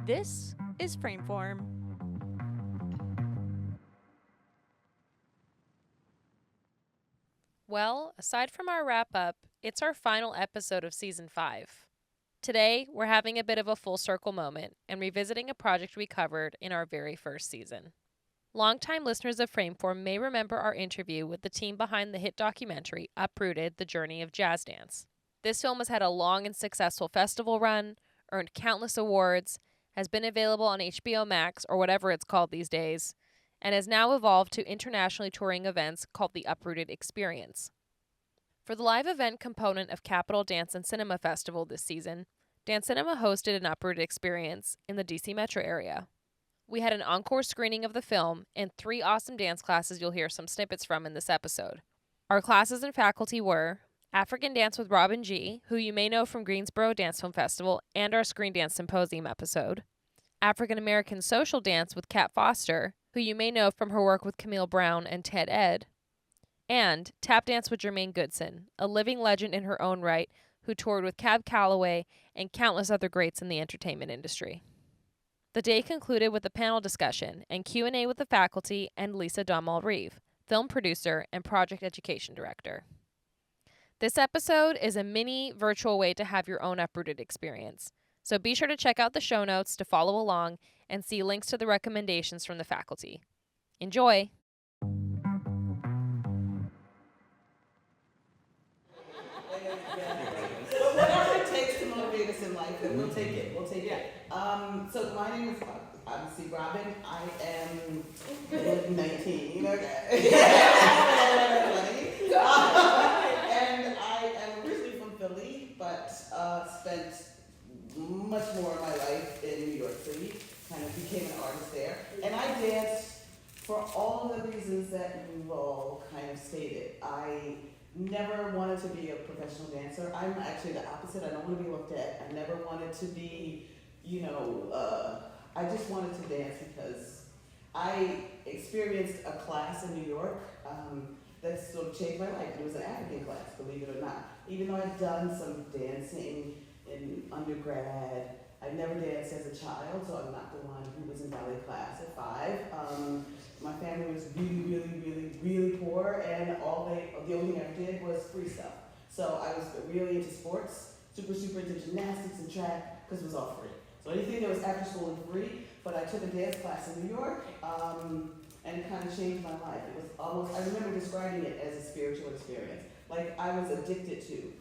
This is Frameform. Well, aside from our wrap-up, it's our final episode of Season 5. Today, we're having a bit of a full circle moment and revisiting a project we covered in our very first season. Longtime listeners of Frameform may remember our interview with the team behind the hit documentary Uprooted: The Journey of Jazz Dance. This film has had a long and successful festival run, earned countless awards, has been available on HBO Max or whatever it's called these days, and has now evolved to internationally touring events called the Uprooted Experience. For the live event component of Capital Dance and Cinema Festival this season, Dancinema hosted an Uprooted Experience in the DC metro area. We had an encore screening of the film and 3 awesome dance classes you'll hear some snippets from in this episode. Our classes and faculty were African Dance with Robin G., who you may know from Greensboro Dance Film Festival and our Screen Dance Symposium episode, African American Social Dance with Kat Foster, who you may know from her work with Camille Brown and Ted Ed, and Tap Dance with Germaine Goodson, a living legend in her own right who toured with Cab Calloway and countless other greats in the entertainment industry. The day concluded with a panel discussion and Q&A with the faculty and Lisa Damal-Reeve, film producer and project education director. This episode is a mini virtual way to have your own Uprooted experience, so be sure to check out the show notes to follow along and see links to the recommendations from the faculty. Enjoy! Whatever it takes to motivate us in life, we'll take it. We'll take it. So my name is obviously Robin. I am 19. Okay. And I am originally from Philly, but spent much more of my life in New York City. Kind of became an artist there, and I danced for all of the reasons that you've all kind of stated. I never wanted to be a professional dancer. I'm actually the opposite. I don't want to be looked at. I never wanted to be, I just wanted to dance because I experienced a class in New York that sort of changed my life. It was an African class, believe it or not. Even though I'd done some dancing in undergrad, I never danced as a child, so I'm not the one who was in ballet class at 5. My family was really poor, and the only thing I did was free stuff. So I was really into sports, super into gymnastics and track, because it was all free. So anything that was after school and free, but I took a dance class in New York, and it kind of changed my life. It was almost, I remember describing it as a spiritual experience. Like I was addicted to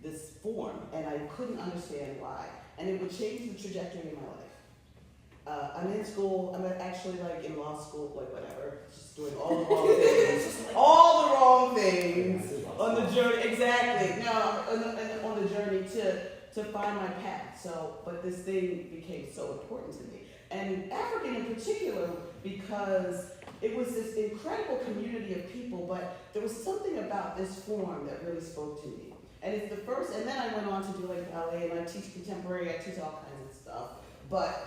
this form, and I couldn't understand why. And it would change the trajectory of my life. I'm in school, I'm actually like in law school, like whatever, just doing all the wrong things. All the wrong things on the journey, exactly. No, on the journey to find my path. So, but this thing became so important to me. And African in particular, because it was this incredible community of people, but there was something about this form that really spoke to me. And it's the first, and then I went on to do like ballet, and I teach contemporary, I teach all kinds of stuff. But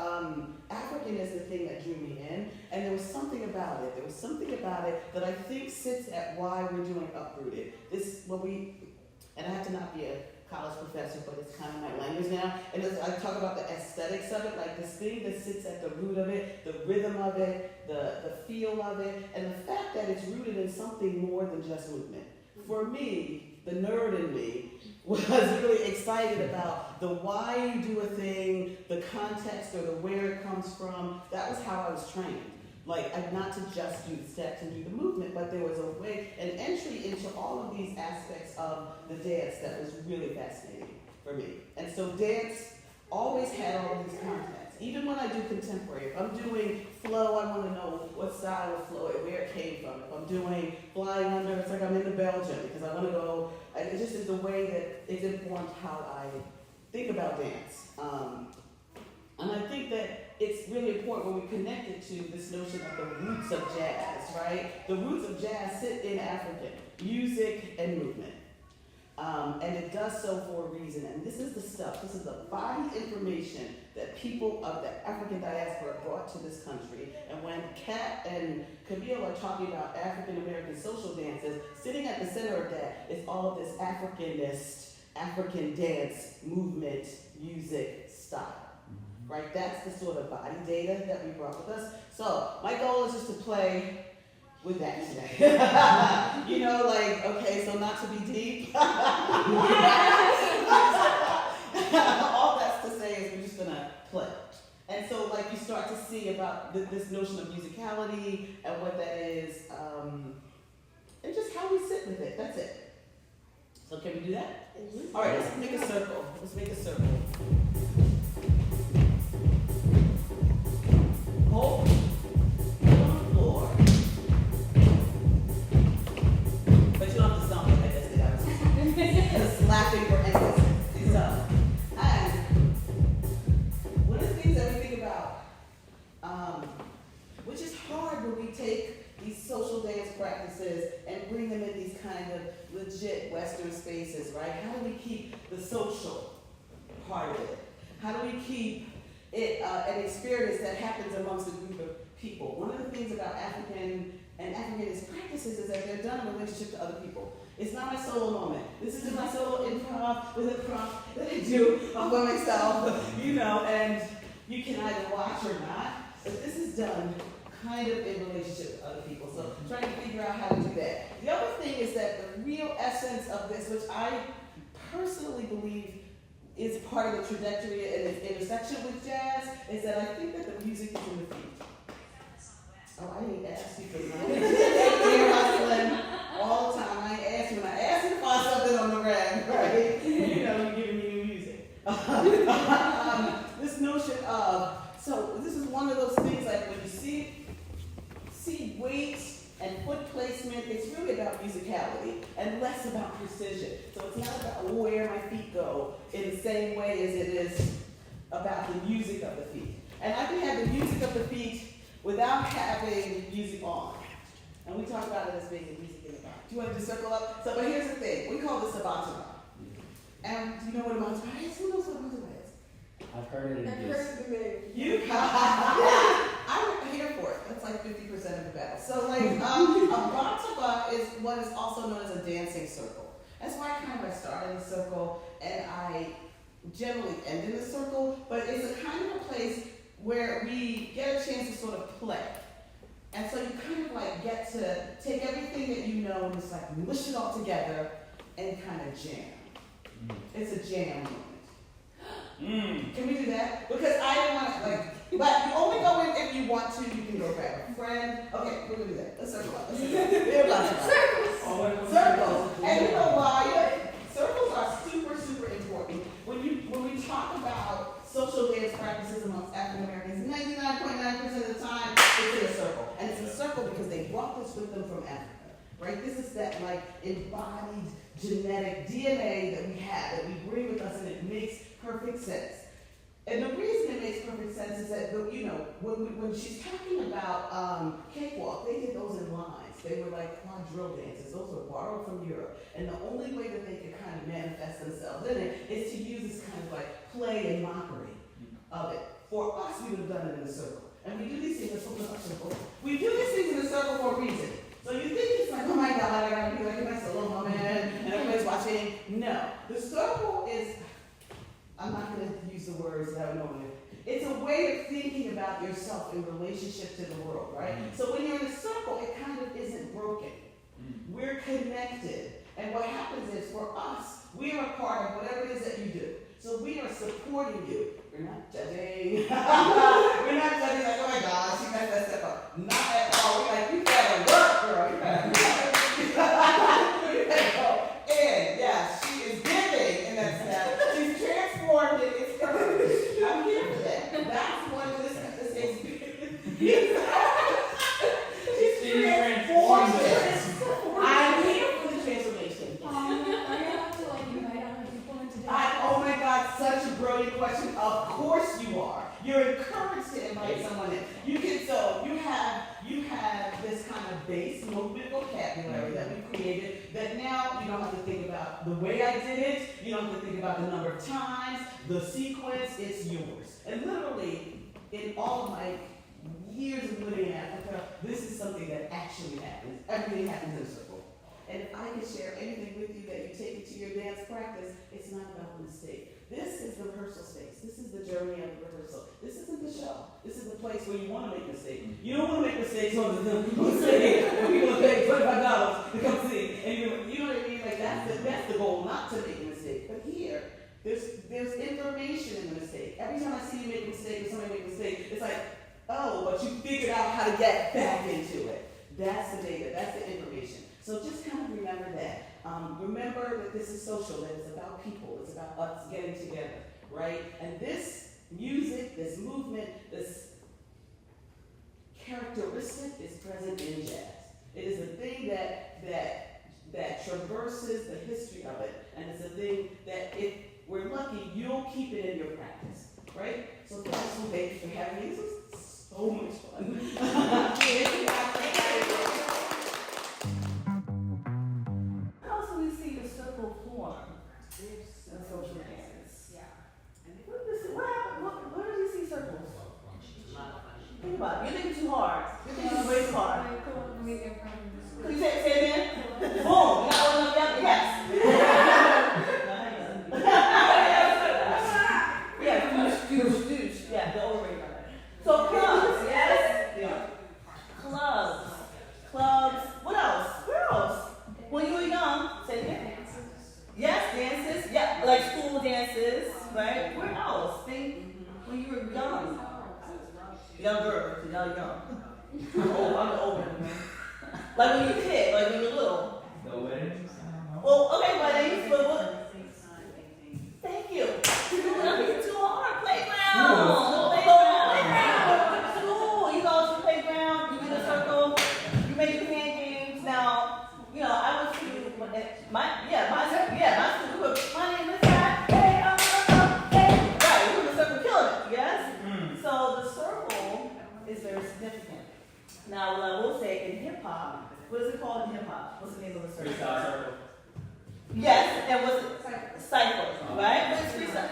African is the thing that drew me in, and there was something about it. There was something about it that I think sits at why we're doing Uprooted. And I have to not be a college professor, but it's kind of my language now. And I talk about the aesthetics of it, like this thing that sits at the root of it, the rhythm of it, the feel of it, and the fact that it's rooted in something more than just movement. For me, the nerd in me was really excited about the why you do a thing, the context or the where it comes from. That was how I was trained. Like, not to just do the steps and do the movement, but there was a way, an entry into all of these aspects of the dance that was really fascinating for me. And so dance always had all of these contexts. Even when I do contemporary, if I'm doing flow, I want to know what style of flow, where it came from. If I'm doing flying under, it's like I'm into Belgium because I want to go. It just is the way that it's informed how I think about dance. And I think that it's really important when we connect it to this notion of the roots of jazz, right? The roots of jazz sit in African music and movement. And it does so for a reason. And this is the stuff, this is the body information that people of the African diaspora brought to this country. And when Kat and Camille are talking about African American social dances, sitting at the center of that is all of this Africanist, African dance, movement, music, style. right? That's the sort of body data that we brought with us. So my goal is just to play with that today. Okay, so not to be deep. All that's to say is we're just gonna play. And so you start to see about this notion of musicality and what that is, and just how we sit with it. That's it. So can we do that? Mm-hmm. All right, let's make a circle. Let's make a circle. Hold on the floor. But you don't have to stomp it. I just did. I was just laughing for endless. And one of the things that we think about, which is hard when we take these social dance practices and bring them in these kind of legit Western spaces, right? How do we keep the social part of it? How do we keep it an experience that happens amongst a group of people? One of the things about African and Africanist practices is that they're done in relationship to other people. It's not my solo moment. This isn't my solo improv with a prompt that I do all by myself, and you can either watch or not, but this is done kind of in relationship to other people. So trying to figure out how to do that. The other thing is that the real essence of this, which I personally believe is part of the trajectory and its intersection with jazz, is that I think that the music is in the feet. Oh, I didn't ask you for mine. You're hustling all the time. I asked you when I asked you to find something on the ground, right? You're giving me new music. This notion of, so this is one of those things like when you see weight and foot placement, it's really about musicality and less about precision. So it's not about where my feet go in the same way as it is about the music of the feet. And I can have the music of the feet without having music on. And we talk about it as being the music in the body. Do you want to just circle up? So, but here's the thing. We call this a bantama. And do you know what a bantama is? Who knows what a bantama is? I've heard it in this. Yeah, I'm here for it. That's like 50% of the battle. So a bantama is what is also known as a dancing circle. That's why I start in a circle and I generally end in a circle, but it's a kind of a place where we get a chance to sort of play. And so you kind of get to take everything that you know and just mush it all together and kind of jam. It's a jam moment. Can we do that? Because I didn't want to, but you only go in if you want to. You can go grab a friend. Okay, we're going to do that. Let's circle up. Circles. And you know why? Circles are super, super important. When we talk about social dance practices amongst African Americans, 99.9% of the time, it's in a circle. And it's a circle because they brought this with them from Africa, right? This is that embodied genetic DNA that we have, that we bring with us, and it makes perfect sense. And the reason it makes perfect sense is that, when she's talking about cakewalk, they did those in lines. They were quadrille dances. Those were borrowed from Europe. And the only way that they could kind of manifest themselves in it is to use this kind of play and mockery of it. For us, we would have done it in a circle. And we do these things in a circle. We do these things in a circle for a reason. So you think it's oh my God, I gotta be in my solo moment, and everybody's watching. No. The circle is, I'm not gonna use the words that I know. It's a way of thinking about yourself in relationship to the world, right? So when you're in a circle, it kind of isn't broken. We're connected. And what happens is, for us, we are a part of whatever it is that you do. So we are supporting you. We're not judging. We're not judging oh my God, she messed that step up. Not at all. We're you better work, girl. You better go in. Yeah, she is giving in that step. She's transformed it. It's perfect. I'm here for that. That's what this experience. She's transformed it. I'm here for the transformation. Oh my God, such a brilliant question. Of course you are. You're encouraged to invite someone in. You have this kind of base movement vocabulary that we created that now you don't have to think about the way I did it. You don't have to think about the number of times, the sequence. It's yours. And literally, in all of my years of living in Africa, this is something that actually happens. Everything happens in a circle. And if I can share anything with you that you take it to your dance practice, it's not about the mistake. This is the rehearsal space. This is the journey of the rehearsal. This show. This is the place where you want to make mistakes. You don't want to make mistakes on the stage where people are paying $25 to come see. And you know what I mean? Like that's the goal, not to make a mistake. But here, there's information in the mistake. Every time I see you make a mistake or somebody make a mistake, it's like, oh, but you figured out how to get back into it. That's the data, that's the information. So just kind of remember that. Remember that this is social, that it's about people, it's about us getting together, right? And this music, this movement, this characteristic is present in jazz. It is a thing that traverses the history of it, and it's a thing that if we're lucky, you'll keep it in your practice, right? So thank you for having me. This was so much fun. How else do we see the circle form in social dance? Yeah. What happened? Where did you see circles? Think about it. You're thinking too hard. You're thinking way too hard. Could you say it again? Boom. You got one of them? Yes. Douche. Yeah, the overrated. So clubs, yes? Yeah. Clubs. What else? Where else? When you were young, say it again. Yes, dances. Yeah, like school dances, right? Where else? Think when you were young. Younger, now young. I'm the old one. Like when you were a kid, like when you were little. The weddings? Well, okay, weddings, but what? Thank you. You're thinking too hard. Playground. Playground. School. You go to the playground. You get a circle. You make your hand games. Now, I went to my school group. My name is that. Hey, hey. Right. We were in a circle killing it. Yes. So the circle is very significant. Now, what I will say in hip hop, what is it called in hip hop? What's the name of the circle? Freestyle circle. Yes, and what's it? Cycle, right? But it's freestyle.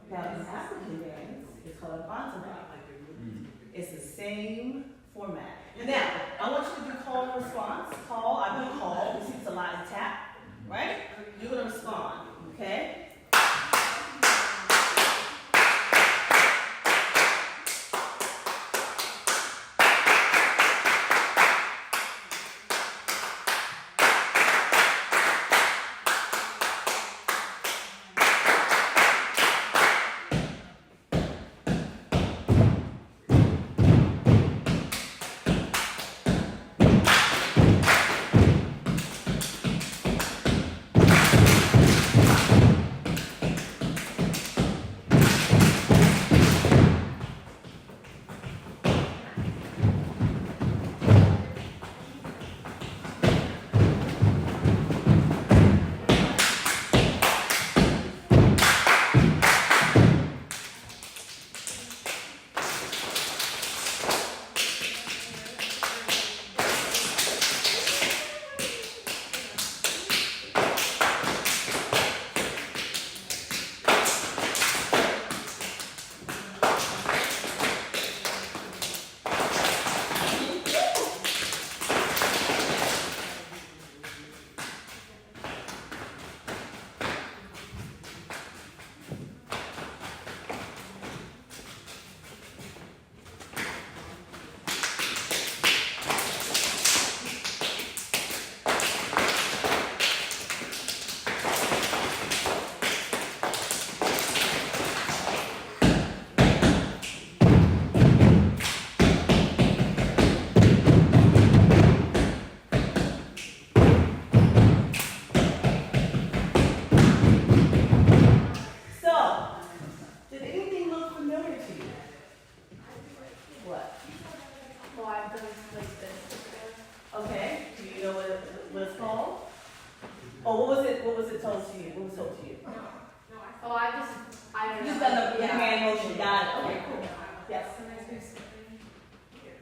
Now, in African dance, it's called an entourage. It's the same format. Now, I want you to do call and response. Call, I'm going to call. You see it's a lot of tap, right? You're going to respond, okay?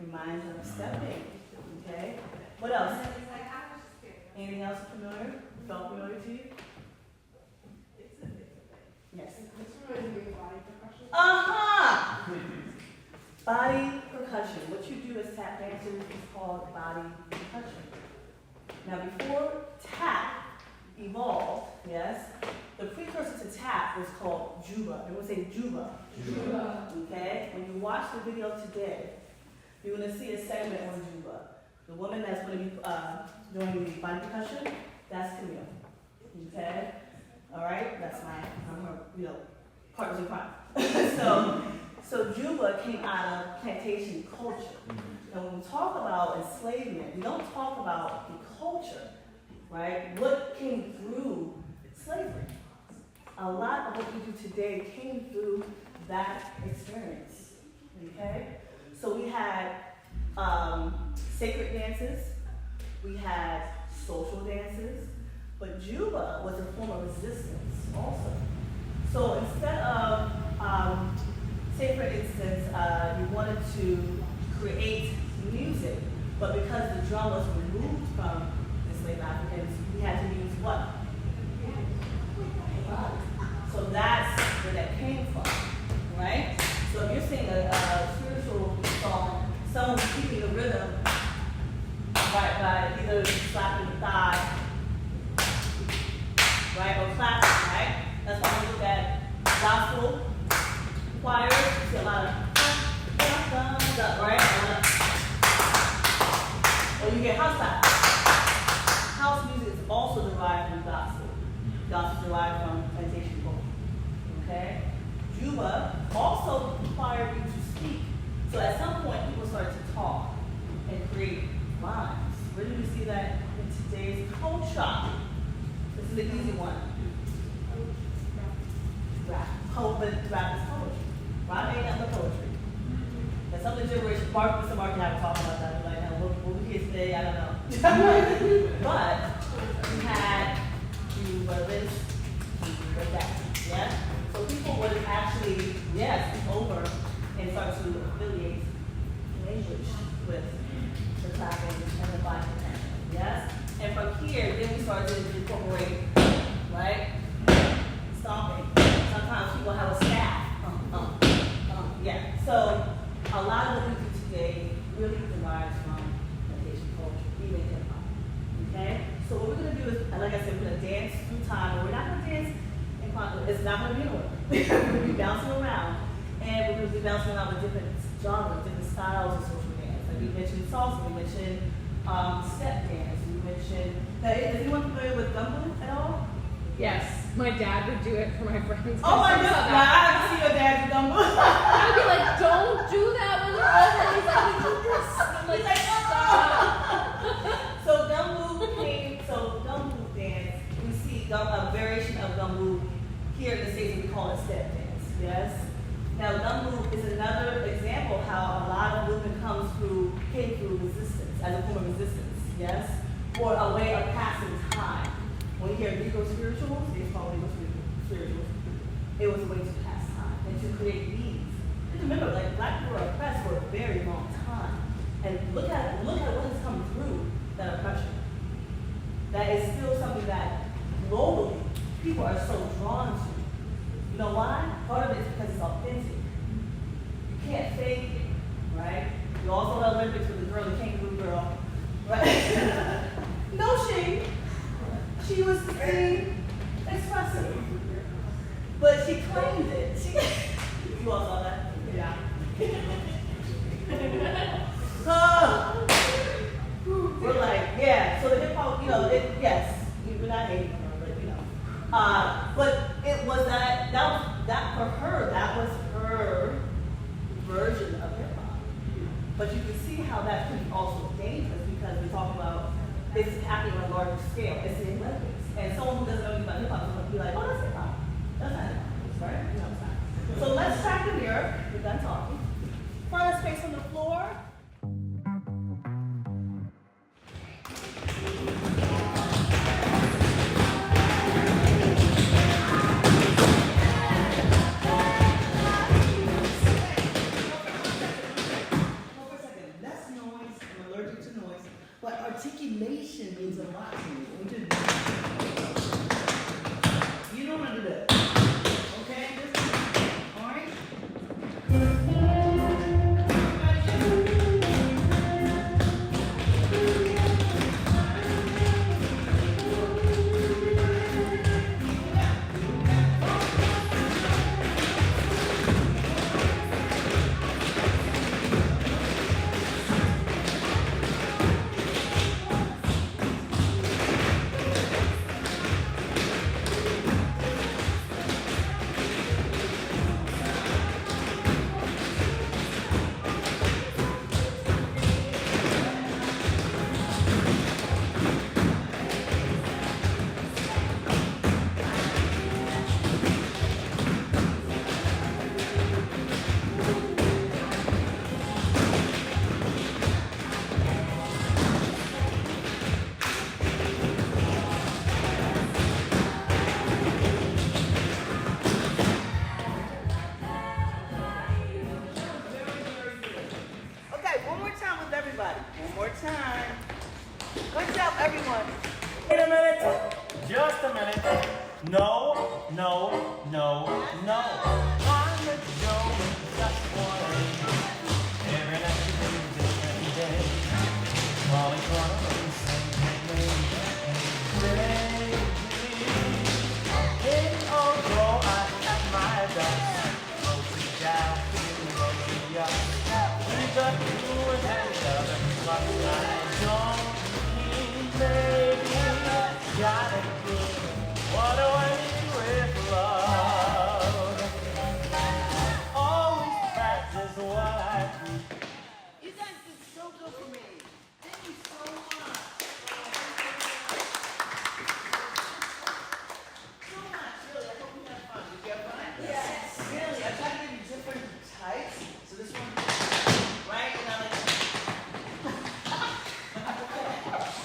Reminds of stepping. Okay. What else? Anything else familiar? Felt familiar to you? Yes. Body percussion. What you do as tap dancers is called body percussion. Now, before tap evolved, yes, The precursor to tap was called juba. Everyone say juba. Juba. Okay? When you watch the video today, you're going to see a segment on juba. The woman that's going to be doing the body percussion, that's Camille. Okay? All right? That's I'm her, partners in crime. So juba came out of plantation culture. And when we talk about enslavement, we don't talk about the culture, right? What came through slavery? A lot of what we do today came through that experience, okay? So we had sacred dances, we had social dances, but juba was a form of resistance also. So instead of, say for instance, you wanted to create music, but because the drum was removed from enslaved Africans, we had to use what? So that's where that came from, right? So if you're singing a spiritual song, someone's keeping the rhythm by either slapping the thigh, right, or clapping, right? That's why we look at gospel choirs, you see a lot of thumbs up, right? Or you get house clap. House music is also derived from gospel. Gospel is derived from plantation folk. Okay? Juba also required you to speak. So at some point, people started to talk and create rhymes. Where do you see that in today's culture? This is the easy one. Rap. But rap is poetry. Rap ain't nothing but poetry. And some of the generation, Mr. Mark and I were talking about that. We're like, now, what we hear today, I don't know. But we had this, that, yeah? So people would actually, speak over and start to affiliate language with the clapping and the body connection, yes? And from here, then we started to incorporate, right? Stomping. Sometimes people have a staff. Yeah. So a lot of what we do today really derives from plantation culture, even hip hop. Okay? So what we're going to do is, like I said, we're going to dance through time, but we're not going to dance in quantum. It's not going to be in order. We're going to be bouncing around, and we're going to be bouncing around with different genres, different styles of social dance. Like we mentioned salsa, we mentioned step dance, we mentioned. Is anyone familiar with gumbo at all? Yes, my dad would do it for my friends. Oh my God! I haven't seen your dad do gumbo. I'd be like, "Don't do that when you're over." He's like, "We do this." I'm like, "Stop." So gumbo dance, we see a variation of gumbo here in the States, we call it step dance, yes? Now gumbo is another example of how a lot of movement came through resistance, as a form of resistance, yes? Or a way of passing time. When you hear Negro spirituals, it's called Negro spirituals. It was a way to pass time and to create beats. And remember, like Black people were oppressed for a very long time. And look at what has come through that oppression. That is still something that globally people are so drawn to. You know why? Part of it is because it's authentic. You can't fake it, right? You also have Olympics with the girl, the kangaroo girl, right? No shame. She was expressive. But she claimed it. You all saw that? Yeah. We're like, yeah. So the hip hop, yes, we're not hating her, but but it was that for her, that was her version of hip hop. But you can see how that could be also dangerous because we're talking about it's happening on a larger scale. It's the Olympics. And someone who doesn't know anything about hip hop is going to be like, oh, that's hip hop. That's not hip hop, right? No, it's not. So let's track the mirror. We're done talking. Find a space on the floor. But articulation means a lot to me. You don't want to do that. Okay? All right? You guys did so good for me. Thank you so much. So much, really. I hope you had fun. Did you have fun? Yes. Really, I tried to give you different types. So this one, right? And I'm like,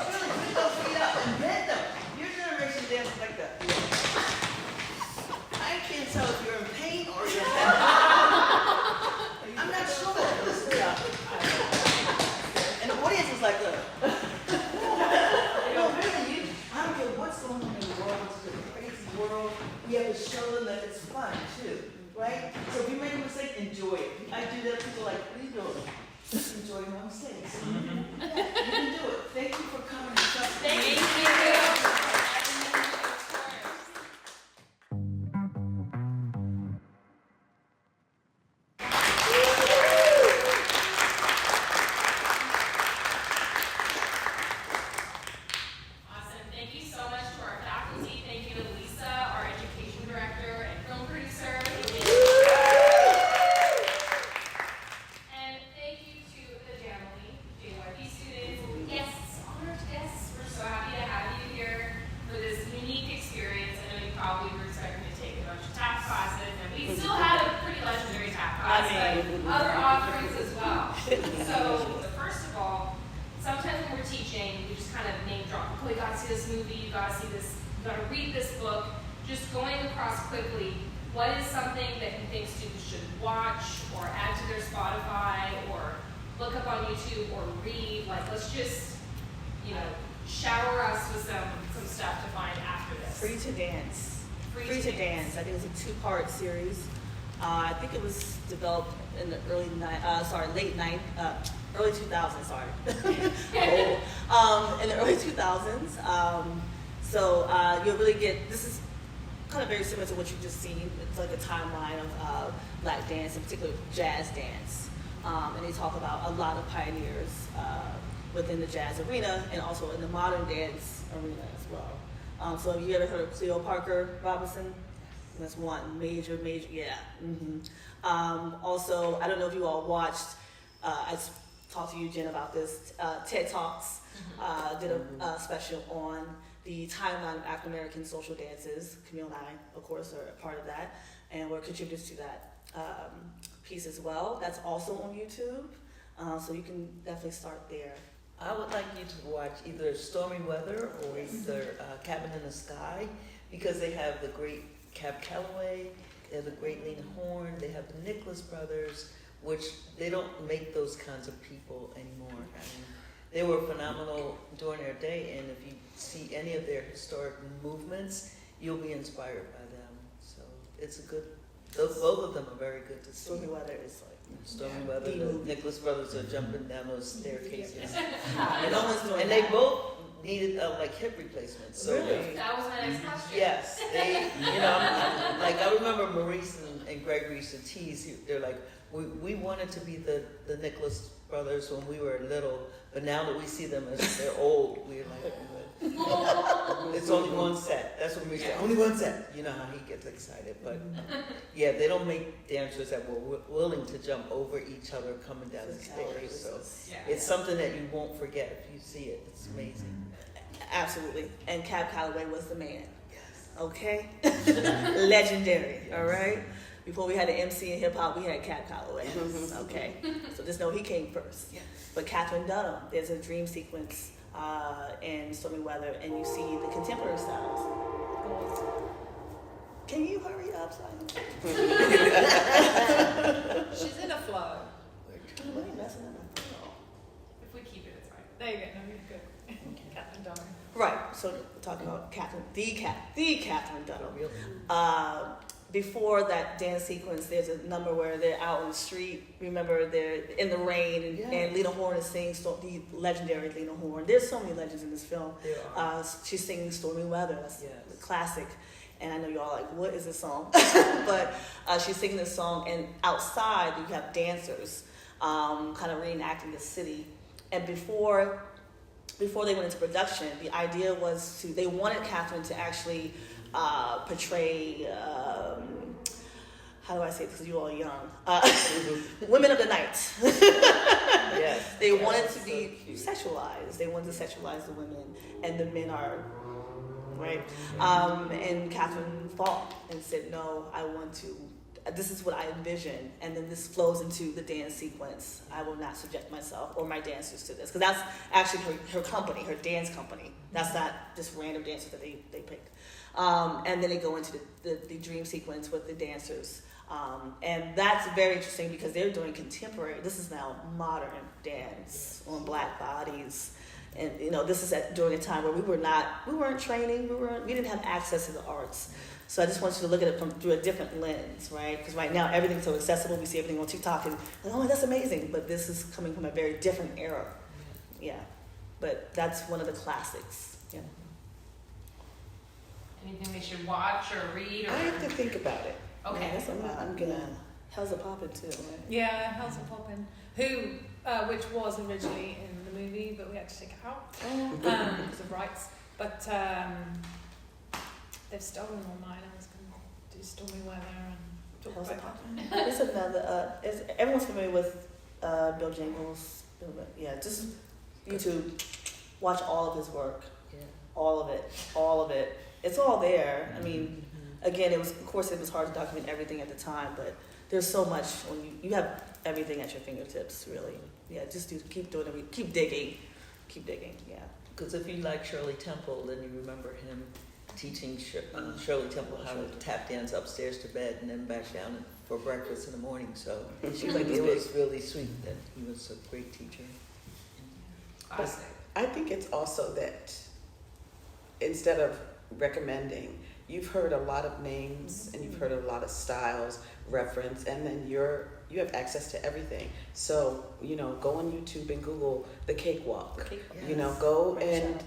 really, put those feet up and bend them. Your generation dances like that. I can't tell if you're in pain or you're happy. I'm not sure. Listen up. And the audience is like, no, really, I don't care what's going on in the world. It's a crazy world. We have to show them that it's fun, too. Right? So if you make a mistake, enjoy it. I do that. People are like, what are you doing? Just enjoy my mistakes. Yeah, you can do it. Thank you for coming. Thank you. Awesome. Thank you so much to our faculty. Thank you to Lisa, our education director and film producer. And thank you to the family, JYP students, guests, honored guests. We're so happy to have you here for this unique experience. I know you probably were expecting to take a bunch of tap classes, and we still had a pretty legendary tap class, but other offerings as well. So, first of all, sometimes when we're teaching, we just kind of name drop. Oh, you gotta see this movie, you gotta see this, you gotta read this book. Just going across quickly, what is something that you think students should watch or add to their Spotify or look up on YouTube or read? Like, let's just, shower us with some stuff to find after this. Free to Dance. Free to Dance. I think it was a 2-part series. I think it was developed in the early 2000s. Sorry, in the early 2000s. So you'll really get, this is kind of very similar to what you've just seen. It's like a timeline of Black dance, in particular jazz dance. And they talk about a lot of pioneers within the jazz arena and also in the modern dance arena as well. So have you ever heard of Cleo Parker Robinson? That's one major, yeah. Also, I don't know if you all watched, I talked to you, Jen, about this, TED Talks did a special on the timeline of African American social dances. Camille and I, of course, are a part of that, and we're contributors to that piece as well. That's also on YouTube, so you can definitely start there. I would like you to watch either Stormy Weather or either Cabin in the Sky, because they have the great Cab Calloway, they have the great Lena Horne, they have the Nicholas brothers, which they don't make those kinds of people anymore. I mean, they were phenomenal during their day, and if you see any of their historic movements, you'll be inspired by them. So it's a good, both of them are very good to see. Stormy Weather is like Stormy Weather, the Nicholas brothers are jumping down those staircases. and they both needed like hip replacements. So really? That was my next question. yes, they, I remember Maurice and Gregory used to tease. They're like, we wanted to be the Nicholas brothers when we were little, but now that we see them as they're old, we're like, it's only one set. That's what we say. Only one set. You know how he gets excited, but yeah, they don't make dancers that were willing to jump over each other coming down the stairs. So it's something that you won't forget if you see it. It's amazing. Absolutely. And Cab Calloway was the man. Okay? Legendary, all right? Before we had an MC in hip hop, we had Cab Calloway. Okay? So just know he came first. Yes. But Catherine Dunham, there's a dream sequence in Stormy Weather, and you see the contemporary styles. Can you hurry up, Simon? She's in a flow. What are you messing up? If we keep it, it's fine. There you go. No, you're good. Captain Donner. Right. So we're talking about Catherine, the Catherine Dunham. Before that dance sequence, there's a number where they're out on the street. Remember, they're in the rain, and Lena Horne is singing the legendary Lena Horne. There's so many legends in this film. She's singing Stormy Weather. That's a classic. And I know you're all like, what is this song? But she's singing this song, and outside you have dancers kind of reenacting the city. And before they went into production, the idea was they wanted Catherine to actually portray, how do I say this because you all are young, women of the night. Yes. They wanted to be sexualized. They wanted to sexualize the women, and the men are, right? And Catherine fought and said, no, I want to, this is what I envision. And then this flows into the dance sequence. I will not subject myself or my dancers to this. Because that's actually her company, her dance company. That's not just random dancers that they picked. And then they go into the dream sequence with the dancers. And that's very interesting because they're doing contemporary. This is now modern dance on black bodies. And this is during a time where we weren't training, we didn't have access to the arts. So I just want you to look at it through a different lens, right? Because right now everything's so accessible. We see everything on TikTok and oh, that's amazing. But this is coming from a very different era. Yeah. But that's one of the classics. Yeah. Anything they should watch or read? Or... I have to think about it. Okay. Yeah, that's I'm gonna. How's it poppin' too? Right? Yeah, How's It Poppin'? Which was originally in the movie, but we had to take it out because of rights. But they've stolen all mine. I was gonna do Stormy Weather and talk How's it about poppin'? There's another. Everyone's familiar with Bill Jingles. Yeah, just YouTube. Watch all of his work. Yeah. All of it. It's all there. I mean, again, it was hard to document everything at the time, but there's so much when you have everything at your fingertips, really. Yeah, just keep doing it. Keep digging. Yeah. Because if you like Shirley Temple, then you remember him teaching Shirley Temple how to tap dance upstairs to bed and then back down for breakfast in the morning. So it was really sweet that he was a great teacher. Classic. I think it's also that instead of recommending, you've heard a lot of names and you've heard a lot of styles reference, and then you have access to everything. So go on YouTube and Google the cakewalk. Go and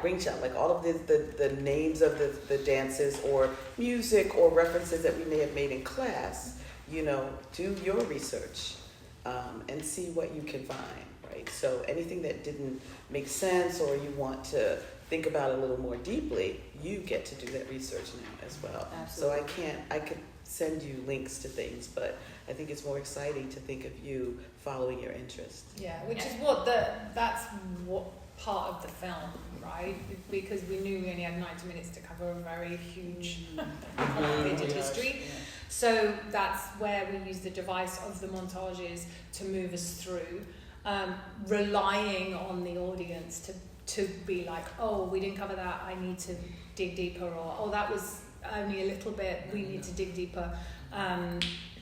ring shot, like all of the names of the dances or music or references that we may have made in class. Do your research and see what you can find. Right. So anything that didn't make sense or you want to think about it a little more deeply, you get to do that research now as well. Absolutely. So I could send you links to things, but I think it's more exciting to think of you following your interest. Yeah, which is that's what part of the film, right? Because we knew we only had 90 minutes to cover a very huge bit of history. Yeah. So that's where we use the device of the montages to move us through, relying on the audience to be like, oh, we didn't cover that, I need to dig deeper, or oh, that was only a little bit, we need to dig deeper.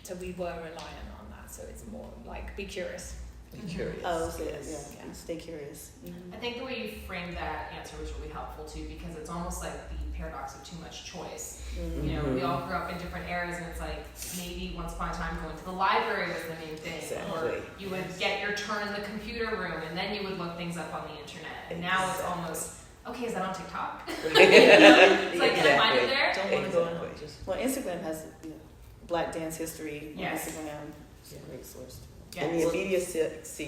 So we were reliant on that. So it's more like, be curious. Be curious. Oh, so Yes. yeah. Stay curious. I think the way you framed that answer was really helpful too, because it's almost like the paradox of too much choice. We all grew up in different eras, and it's like maybe once upon a time going to the library was the main thing, or you would get your turn in the computer room, and then you would look things up on the internet. And now it's almost, okay, is that on TikTok? It's like, can I find it there? Don't want to go on. Well, Instagram has Black dance history on Yes. Instagram. It's a great source. And the immediacy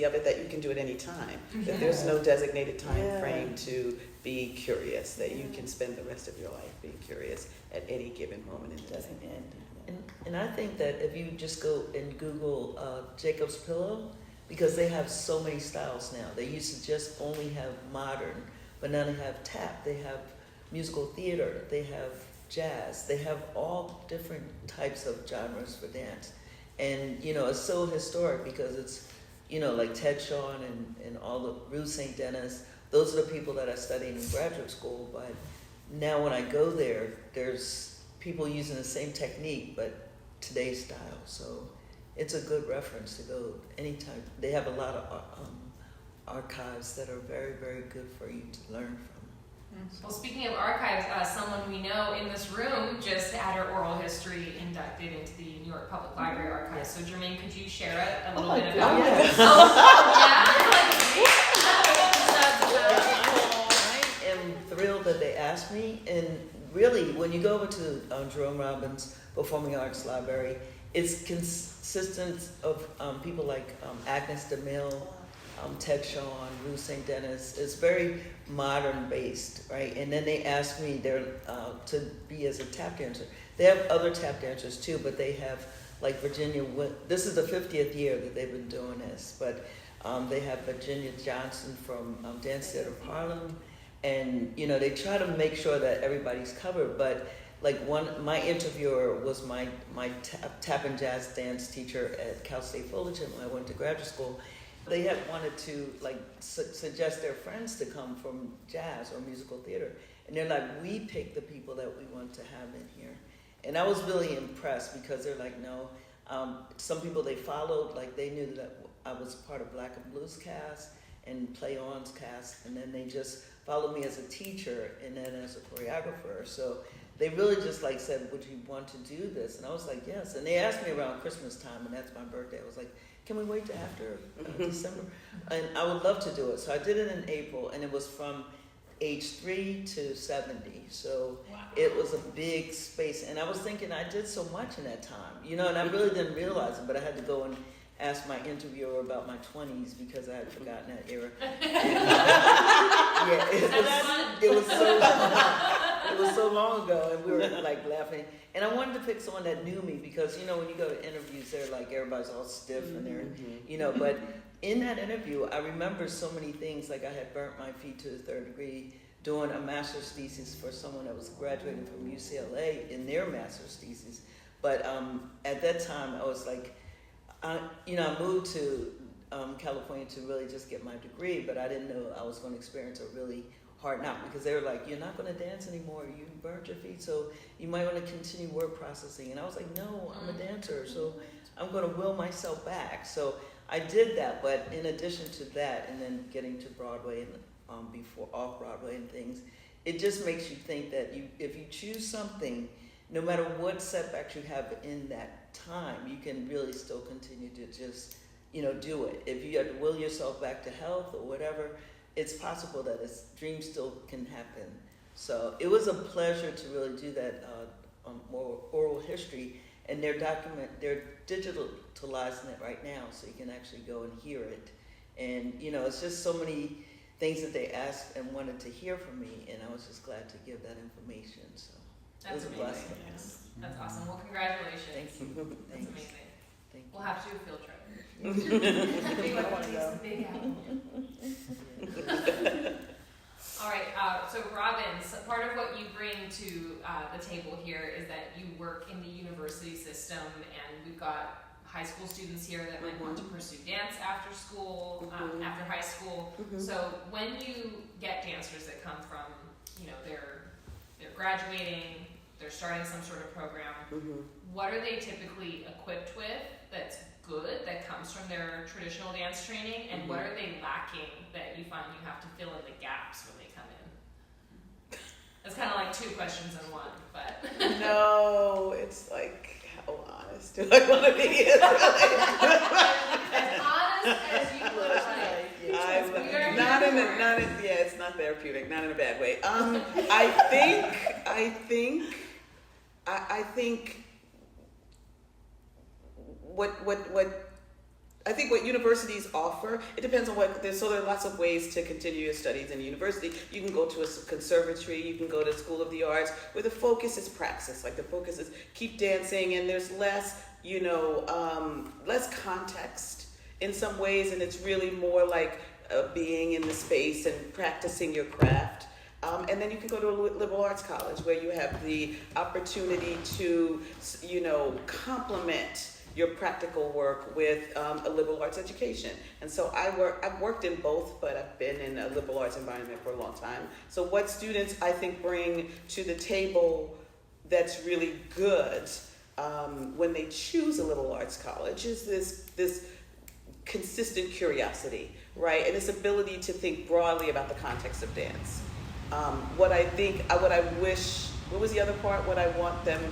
of it, that you can do it any time. That there's no designated time frame to be curious, that you can spend the rest of your life being curious at any given moment. It doesn't end. And I think that if you just go and Google Jacob's Pillow, because they have so many styles now. They used to just only have modern, but now they have tap, they have musical theater, they have jazz, they have all different types of genres for dance. And, it's so historic because it's, like Ted Shawn and all the Ruth St. Denis, those are the people that I studied in graduate school. But now when I go there, there's people using the same technique, but today's style. So it's a good reference to go anytime. They have a lot of archives that are very, very good for you to learn from. Well, speaking of archives, someone we know in this room just had her oral history inducted into the New York Public Library archives. So, Germaine, could you share a little bit about it? I am thrilled that they asked me. And really, when you go over to Jerome Robbins Performing Arts Library, it's consistent of people like Agnes DeMille, Ted Shawn, Lou St. Dennis. It's very modern based, right? And then they asked me there to be as a tap dancer. They have other tap dancers too, but they have like Virginia. This is the 50th year that they've been doing this, but they have Virginia Johnson from Dance Theater of Harlem, and you know they try to make sure that everybody's covered. But like my interviewer was my tap and jazz dance teacher at Cal State Fullerton when I went to graduate school. They had wanted to like suggest their friends to come from jazz or musical theater, and they're like, we pick the people that we want to have in here. And I was really impressed because they're like, no, some people they followed, like they knew that I was part of Black and Blues cast and Play On's cast, and then they just followed me as a teacher and then as a choreographer. So they really just like said, would you want to do this? And I was like, yes. And they asked me around Christmas time, and that's my birthday. I was like, can we wait till after December? And I would love to do it. So I did it in April, and it was from age 3 to 70. So it was a big space. And I was thinking I did so much in that time, you know, and I really didn't realize it, but I had to go and ask my interviewer about my 20s because I had forgotten that era. It was so long ago, and we were like laughing. And I wanted to pick someone that knew me because, you know, when you go to interviews, they're like, everybody's all stiff and they're, you know, but in that interview, I remember so many things, like I had burnt my feet to the 3rd degree doing a master's thesis for someone that was graduating from UCLA in their master's thesis. But at that time, I was like, you know, I moved to California to really just get my degree, but I didn't know I was going to experience a really hard knock because they were like, you're not going to dance anymore. You burnt your feet, so you might want to continue word processing. And I was like, no, I'm a dancer, so I'm going to will myself back. So I did that, but in addition to that, and then getting to Broadway and before off Broadway and things, it just makes you think that if you choose something, no matter what setbacks you have in that time, you can really still continue to just, you know, do it. If you have to will yourself back to health or whatever, it's possible that dreams still can happen. So it was a pleasure to really do that more oral history, and they're digitalizing it right now, so you can actually go and hear it. And you know, it's just so many things that they asked and wanted to hear from me, and I was just glad to give that information. So it was a blessing. Yes. That's awesome. Well, congratulations. Thank you. That's amazing. Thank you. We'll have to do a field trip. Big one of these, Big Apple. All right, so Robin, so part of what you bring to the table here is that you work in the university system, and we've got high school students here that might want to pursue dance after school, after high school. So when you get dancers that come from, you know, they're graduating, they're starting some sort of program, what are they typically equipped with that's good, that comes from their traditional dance training, and what are they lacking that you find you have to fill in the gaps when they come in? It's kind of like 2 questions in one, but. No, it's like, how honest do I want to be? As honest as you would like. Yeah, it's not therapeutic, not in a bad way. I think what universities offer, it depends on there are lots of ways to continue your studies in university. You can go to a conservatory, you can go to School of the Arts, where the focus is praxis. Like the focus is keep dancing, and there's less, less context in some ways, and it's really more like being in the space and practicing your craft. And then you can go to a liberal arts college where you have the opportunity to, complement your practical work with a liberal arts education. And so I've worked in both, but I've been in a liberal arts environment for a long time. So what students, I think, bring to the table that's really good when they choose a liberal arts college is this consistent curiosity, right? And this ability to think broadly about the context of dance. What was the other part? What I want them,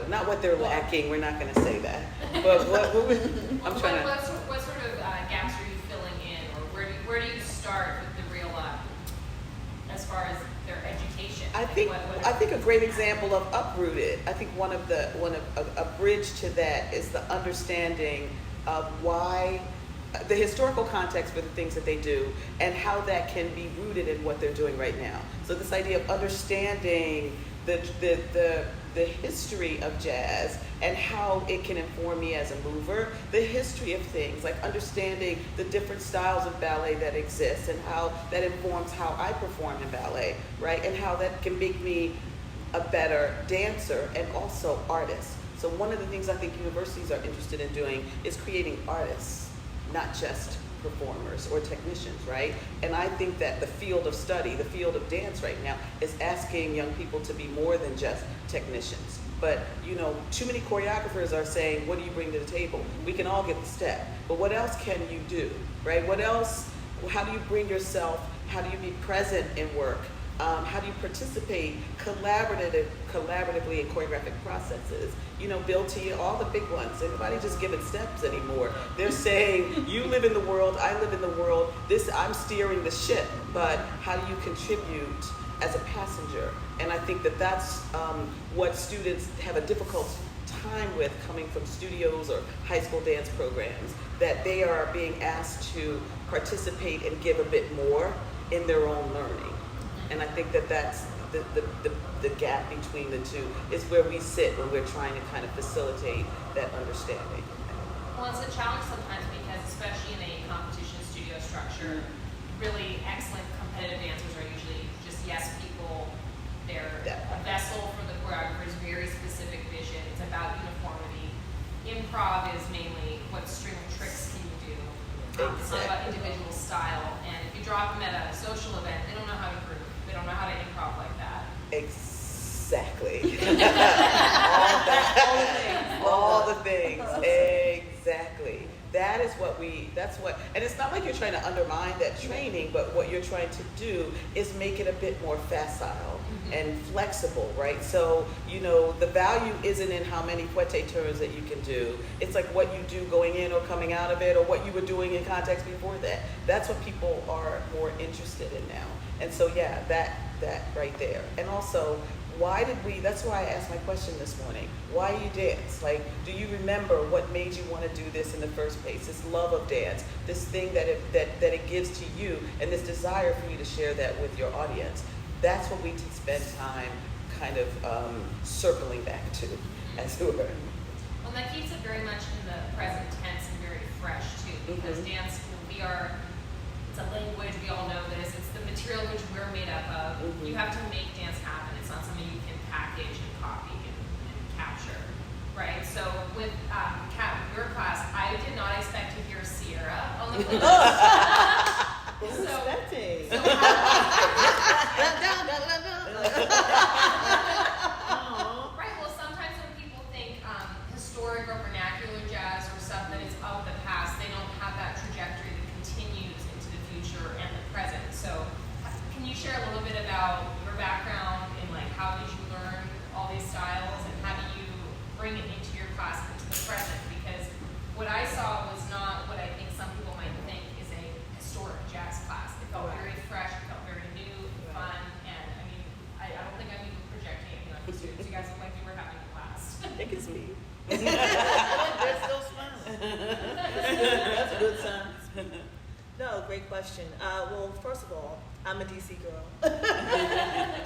not what they're lacking, we're not going to say that. But what sort of gaps are you filling in, or where do you start with the real, as far as their education? I think a great example of Uprooted, I think a bridge to that is the understanding of why the historical context for the things that they do and how that can be rooted in what they're doing right now. So this idea of understanding the history of jazz and how it can inform me as a mover, the history of things, like understanding the different styles of ballet that exist and how that informs how I perform in ballet, right? And how that can make me a better dancer and also artist. So one of the things I think universities are interested in doing is creating artists, not just performers or technicians, right? And I think that the field of study, the field of dance right now, is asking young people to be more than just technicians. But, you know, too many choreographers are saying, what do you bring to the table? We can all get the step, but what else can you do, right? What else, how do you bring yourself, how do you be present in work? How do you participate collaboratively in choreographic processes? You know, Bill T, all the big ones. Everybody just giving steps anymore. They're saying, you live in the world, I live in the world. I'm steering the ship, but how do you contribute as a passenger? And I think that that's what students have a difficult time with coming from studios or high school dance programs, that they are being asked to participate and give a bit more in their own learning. And I think that that's the gap between the two is where we sit when we're trying to kind of facilitate that understanding. Well, it's a challenge sometimes because, especially in a competition studio structure, really excellent competitive dancers are usually just yes people. They're a vessel for the choreographer's very specific vision. It's about uniformity. Improv is mainly what string of tricks can you do. It's not about individual style. And if you drop them at a social event, they don't know how to groove. They don't know how to improv like that. Exactly. All all the things. Exactly. And it's not like you're trying to undermine that training, but what you're trying to do is make it a bit more facile and flexible, right? So, you know, the value isn't in how many fouette turns that you can do. It's like what you do going in or coming out of it, or what you were doing in context before that. That's what people are more interested in now. And so, yeah, that right there. And also, that's why I asked my question this morning. Why you dance? Like, do you remember what made you want to do this in the first place? This love of dance, this thing that it gives to you, and this desire for you to share that with your audience. That's what we need to spend time kind of circling back to, as it were. Well, that keeps it very much in the present tense and very fresh too, because dance, it's a language, we all know this, it's the material which we're made up of. You have to make dance happen. It's not something you can package and copy and capture, right? So with Kat, your class, I did not expect to hear Sierra on the Right, well sometimes when people think historic or vernacular jazz or stuff that is of the past, they don't have that trajectory that continues into the future and the present. So can you share a little bit about your background and like how did you learn all these styles and how do you bring it into your class into the present? Because what I saw was not what I think some people might think is a historic jazz class. It felt very fresh, it felt very new, fun, and I mean, I don't think I'm even projecting anything on the students. You guys look like you were having a blast. I think it's me. They're still smiling. That's a good sign. No, great question. Well, first of all, I'm a DC girl.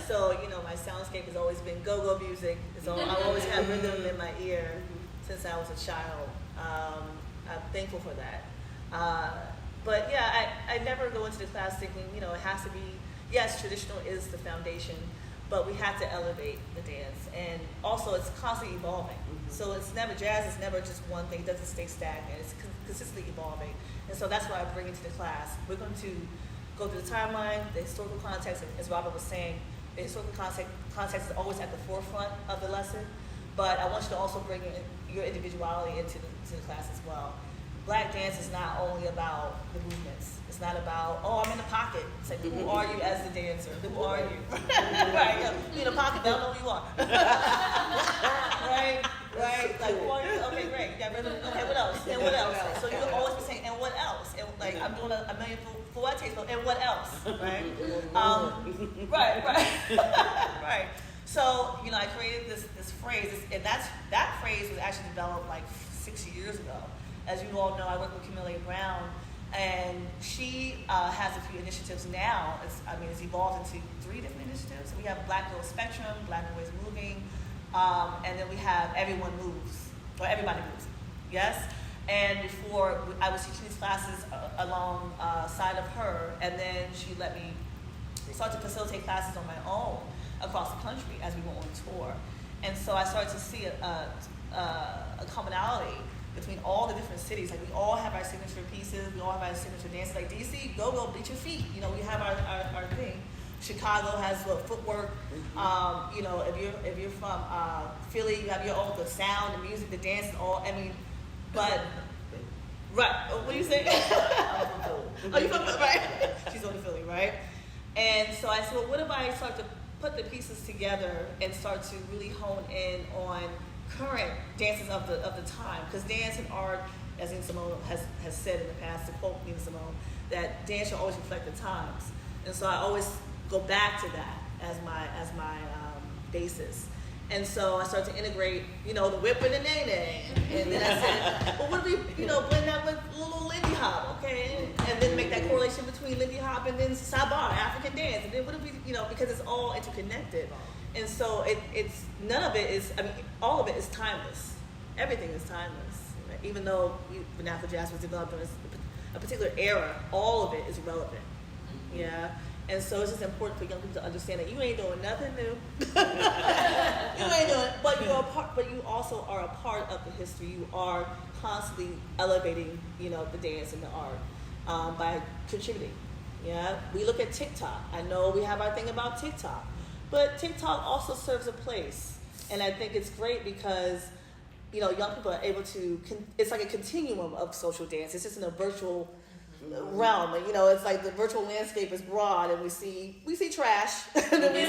So, my soundscape has always been go-go music. I've always had rhythm in my ear since I was a child. I'm thankful for that. But yeah, I never go into the class thinking, it has to be, yes, traditional is the foundation, but we have to elevate the dance. And also it's constantly evolving. So jazz is never just one thing, it doesn't stay stagnant, it's consistently evolving. And so that's what I bring into the class. We're going to go through the timeline, the historical context, as Robert was saying, the historical context is always at the forefront of the lesson, but I want you to also bring in your individuality into the class as well. Black dance is not only about the movements. It's not about, I'm in the pocket. It's like, who are you as the dancer? Who are you? Right, you in the pocket, they don't know who you are. Right? Like, who are you? Okay, great. You got rhythm. Okay, what else? And what else? So you'll always be saying, and what else? And like, I'm doing a million fouettes, and what else? Right? Right. So, I created this phrase, and that phrase was actually developed like 6 years ago. as you all know, I work with Camilla Brown, and she has a few initiatives now. It's evolved into 3 different initiatives. We have Black Girl Spectrum, Black Boys Moving, and then we have Everyone Moves, or Everybody Moves, yes? And before, I was teaching these classes alongside of her, and then she let me start to facilitate classes on my own across the country as we went on tour. And so I started to see a commonality between all the different cities. Like, we all have our signature pieces, we all have our signature dances. Like, DC, go beat your feet. You know, we have our thing. Chicago has footwork. You know, if you're from Philly, you have your own, the sound, the music, the dance, and all. I mean, but right. What do you say? I'm from Philly. Oh, you from Philly, right? She's on the Philly, right? And so I said, well, what if I start to put the pieces together and start to really hone in on current dances of the time? Because dance and art, as Nina Simone has said in the past, to quote Nina Simone, that dance should always reflect the times. And so I always go back to that as my basis. And so I started to integrate, you know, the whip and the nay-nay. And then I said, well, what if we, you know, blend that with a little Lindy Hop, okay? And then make that correlation between Lindy Hop and then Sabar, African dance. And then what if we, you know, because it's all interconnected. And so it's, none of it is, I mean, all of it is timeless. Everything is timeless. Right? Even though vernacular jazz was developed in a particular era, all of it is relevant. Yeah. And so it's just important for young people to understand that you ain't doing nothing new. You ain't doing, but you also are a part of the history. You are constantly elevating, you know, the dance and the art by contributing. Yeah, we look at TikTok. I know we have our thing about TikTok, but TikTok also serves a place, and I think it's great because, you know, young people are able to. It's like a continuum of social dance. It's just in a virtual realm. You know, it's like the virtual landscape is broad, and we see trash, and then we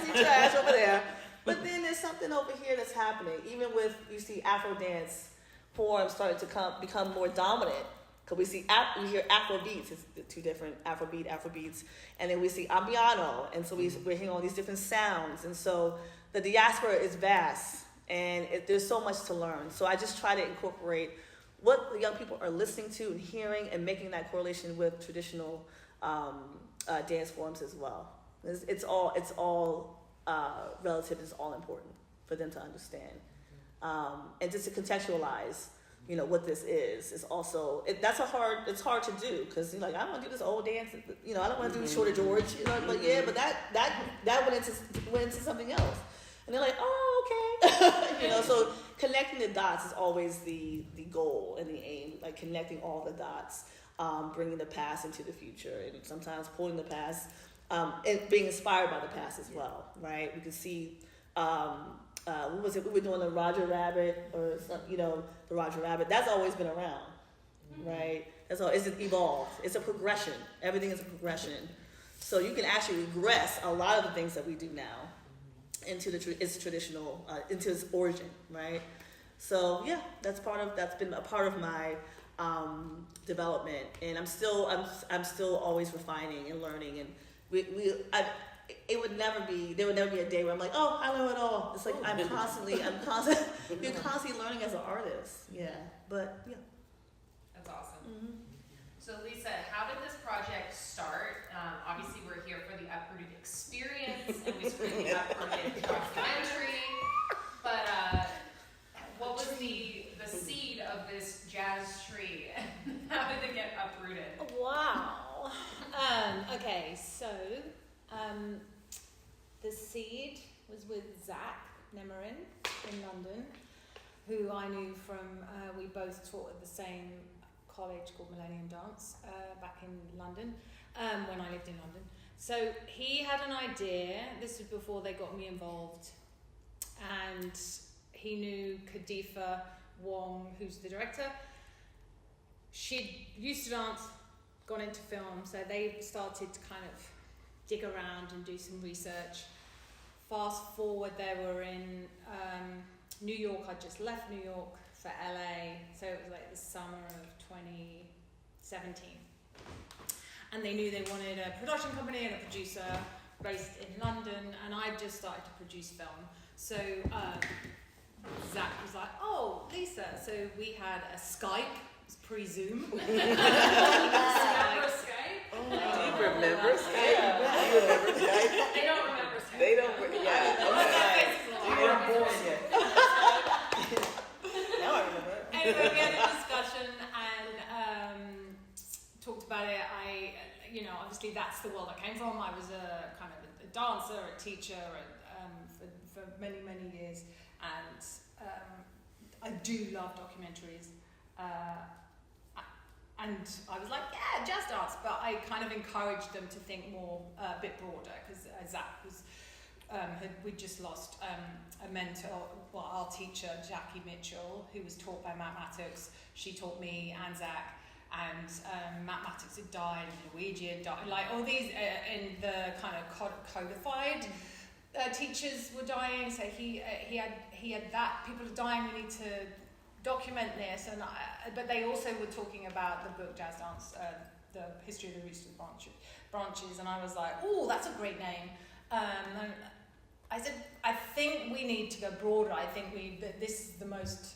see trash over there. But then there's something over here that's happening. Even with, you see Afro dance forms starting to become more dominant. Because we hear Afro beats, it's the 2 different Afro beats, and then we see Ambiano, and so we're hearing all these different sounds. And so the diaspora is vast, and there's so much to learn. So I just try to incorporate what the young people are listening to and hearing, and making that correlation with traditional dance forms as well. It's all relative. It's all important for them to understand, and just to contextualize, you know, what this is also. It's hard to do, because you're like, I don't want to do this old dance. You know, I don't want to do Shorter George. You know, but yeah, but that went into something else. And they're like, oh, okay. You know, so connecting the dots is always the goal and the aim, like connecting all the dots, bringing the past into the future, and sometimes pulling the past, and being inspired by the past as well, right? We could see, what was it? We were doing the Roger Rabbit, or you know, the Roger Rabbit. That's always been around, right? It's evolved. It's a progression. Everything is a progression. So you can actually regress a lot of the things that we do now into its traditional, into its origin, right? So yeah, that's been a part of my development, and I'm still always refining and learning, and there would never be a day where I'm like, oh, I know it all. It's like you're constantly learning as an artist. Yeah, but yeah. That's awesome. Mm-hmm. So Lisa, how did this project start? Obviously we're here for the Uprooted Experience, and we screened the Uprooted documentary, but what was the seed of this jazz tree? How did it get uprooted? Wow. Okay, so the seed was with Zach Nemerin in London, who I knew from, we both taught at the same college called Millennium Dance back in London, when I lived in London. So he had an idea. This was before they got me involved, and he knew Kadifa Wong, who's the director. She used to dance, gone into film, so they started to kind of dig around and do some research. Fast forward, they were in New York. I just left New York for LA, so it was like the summer of 2017. And they knew they wanted a production company and a producer based in London, and I just started to produce film. So Zach was like, "Oh, Lisa." So we had a Skype. It was pre-Zoom. Remember Skype? Do you remember Skype? Do you remember Skype? They don't remember Skype. They don't. Yeah. Okay. You weren't born yet. Now I remember. Anyway, we had a discussion and talked about it. Obviously that's the world I came from. I was a kind of a dancer, a teacher, for many, many years, and I do love documentaries. And I was like, yeah, jazz dance, but I kind of encouraged them to think more, a bit broader, because Zach was, we'd just lost a mentor, our teacher, Jackie Mitchell, who was taught by mathematics. She taught me and Zach, and mathematics had died, and Luigi had died, like all these in the kind of codified teachers were dying, so he had that, people are dying, we need to document this, but they also were talking about the book Jazz Dance, the history of the roots of the branches, and I was like, oh, that's a great name. And I said, I think we need to go broader. I think this is the most,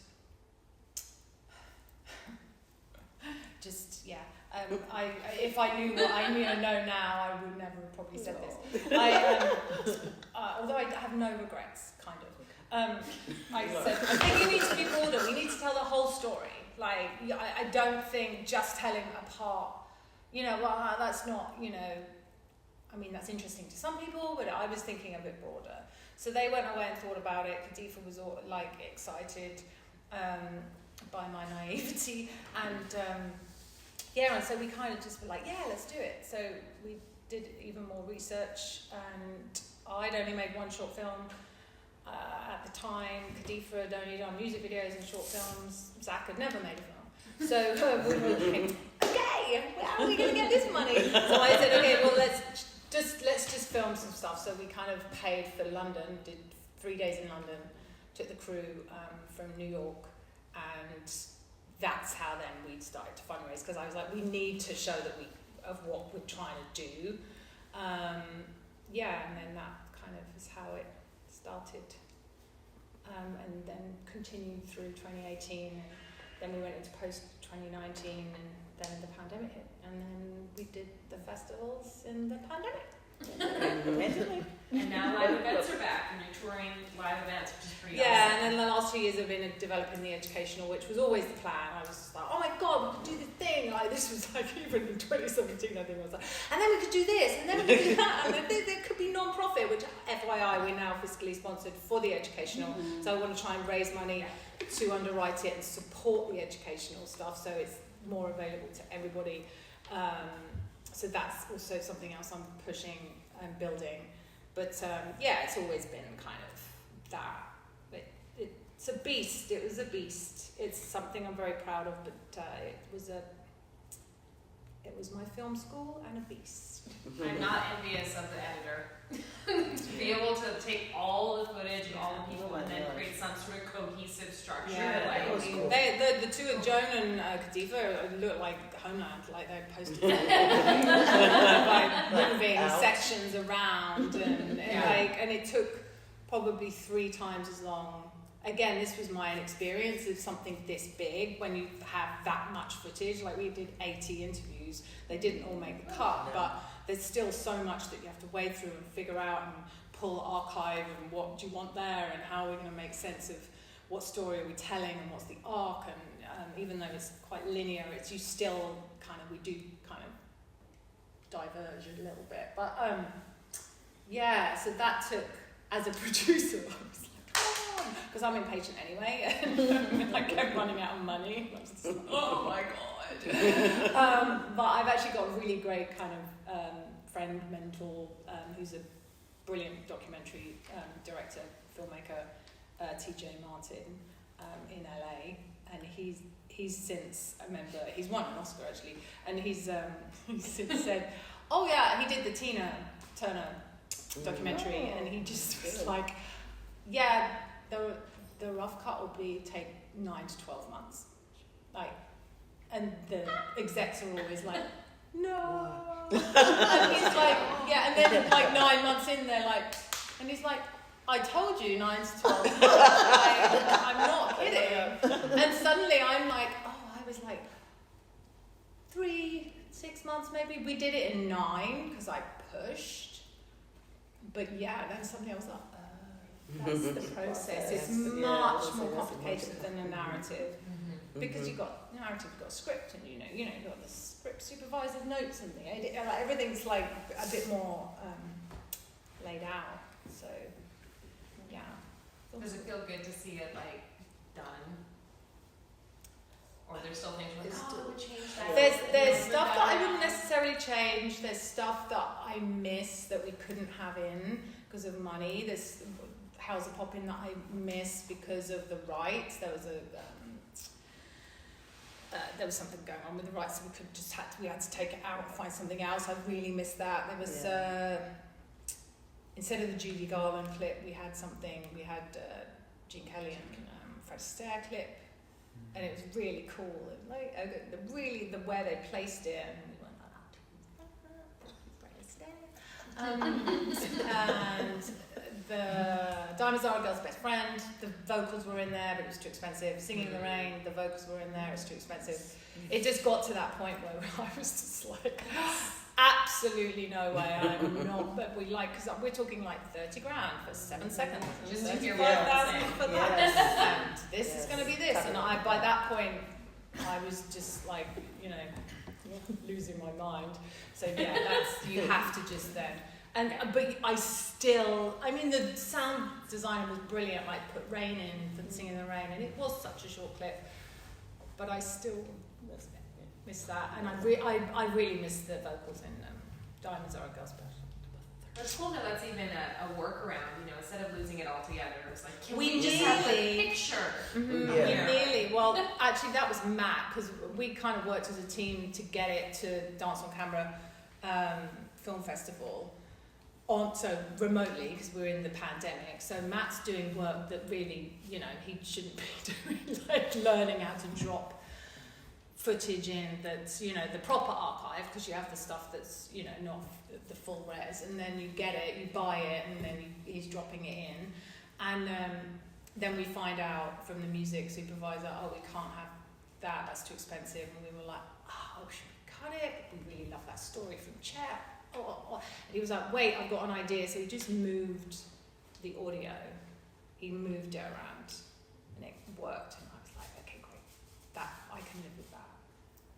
if I knew what I know now, I would never have probably said this. Although I have no regrets, kind of. I said, I think it needs to be broader. We need to tell the whole story. Like, I don't think just telling a part, that's not, I mean, that's interesting to some people, but I was thinking a bit broader. So they went away and thought about it. Khadifa was all, excited by my naivety. And and so we kind of just were like, yeah, let's do it. So we did even more research, and I'd only made one short film. At the time, Khadifa had only done music videos and short films. Zach had never made a film. So we were like, okay, how are we going to get this money? So I said, okay, well, let's just film some stuff. So we kind of paid for London, did 3 days in London, took the crew from New York, and that's how then we started to fundraise, because I was like, we need to show that of what we're trying to do. And then that kind of is how it started, and then continued through 2018, and then we went into post 2019, and then the pandemic hit, and then we did the festivals in the pandemic. And now live events are back, and you're touring live events, which is pretty awesome. Yeah, and then the last 2 years have been developing the educational, which was always the plan. I was just like, oh my god, we could do this thing. Like, this was like, even in 2017, I think I was like, and then we could do this, and then we could do that, and then there could be non-profit, which FYI, we're now fiscally sponsored for the educational. So I want to try and raise money to underwrite it and support the educational stuff, so it's more available to everybody. So that's also something else I'm pushing and building. But it's always been kind of that. It's a beast. It was a beast. It's something I'm very proud of, but it was my film school and a beast. I'm not envious of the editor. To be able to take all the footage and all the people and then create some sort of cohesive structure. Yeah, cool. The two of Joan and Khadifa look like Homeland, like they're posted by moving sections around, and it took probably 3 times as long. Again, this was my experience of something this big, when you have that much footage. Like, we did 80 interviews. They didn't all make the cut, but there's still so much that you have to wade through and figure out and pull archive, and what do you want there, and how are we going to make sense of what story are we telling, and what's the arc. And even though it's quite linear, we do kind of diverge a little bit. But so that took, as a producer, I was like, come on, because I'm impatient anyway, and I kept running out of money. I was just like, oh my god. But I've actually got a really great kind of friend, mentor, who's a brilliant documentary director, filmmaker, TJ Martin, in LA, and he's since a member. He's won an Oscar actually, and he's since said, oh yeah, he did the Tina Turner documentary, and he just was like, yeah, the rough cut will take 9 to 12 months, like, and the execs are always like, no, and he's like, yeah, and then like 9 months in, they're like, and he's like, I told you 9 to 12 months. I'm not kidding. And suddenly I'm like, I was like 3-6 months maybe. We did it in 9 because I pushed. But yeah, then suddenly I was like, that's the process. It's much more complicated than a narrative. Because you've got narrative, you've got script, and you've got the script supervisor's notes and the edit, like everything's like a bit more laid out. So yeah. Does it feel good to see it like done? Or there's still things like, I would change that. There's stuff that I wouldn't necessarily change. There's stuff that I miss that we couldn't have in because of money. There's How's It Poppin' that I miss because of the rights. There was something going on with the rights, so we had to take it out and find something else. I really missed that. There was instead of the Judy Garland clip, we had Gene Kelly and Fred Astaire clip, and it was really cool. And like the where they placed it, and we went, Fred Astaire. And the Diamonds Are a Girl's Best Friend, the vocals were in there, but it was too expensive. Singing in the Rain, the vocals were in there, it was too expensive. It just got to that point where I was just like, absolutely no way, I'm not. But because we're talking like 30 grand for 7 seconds. Just to hear 35,000 for that. And this is going to be this. And by that point, I was just like, losing my mind. So yeah, you have to just then. But the sound designer was brilliant, like put Rain in for Singing in the Rain, and it was such a short clip, but I still miss that, and I really miss the vocals in Diamonds Are a Girl's Best. That's cool that that's even a workaround, instead of losing it all together. It's like, can we just have the picture? Mm-hmm. Yeah. We nearly, well, actually that was Matt, because we kind of worked as a team to get it to Dance on Camera Film Festival. So remotely, because we're in the pandemic. So Matt's doing work that really, he shouldn't be doing, like learning how to drop footage in that's, the proper archive, because you have the stuff that's, not the full res, and then you get it, you buy it, and then he's dropping it in. And then we find out from the music supervisor, we can't have that, that's too expensive. And we were like, should we cut it? We really love that story from Chet. And he was like, wait, I've got an idea. So he just moved the audio. He moved it around, and it worked. And I was like, okay, great. That I can live with that.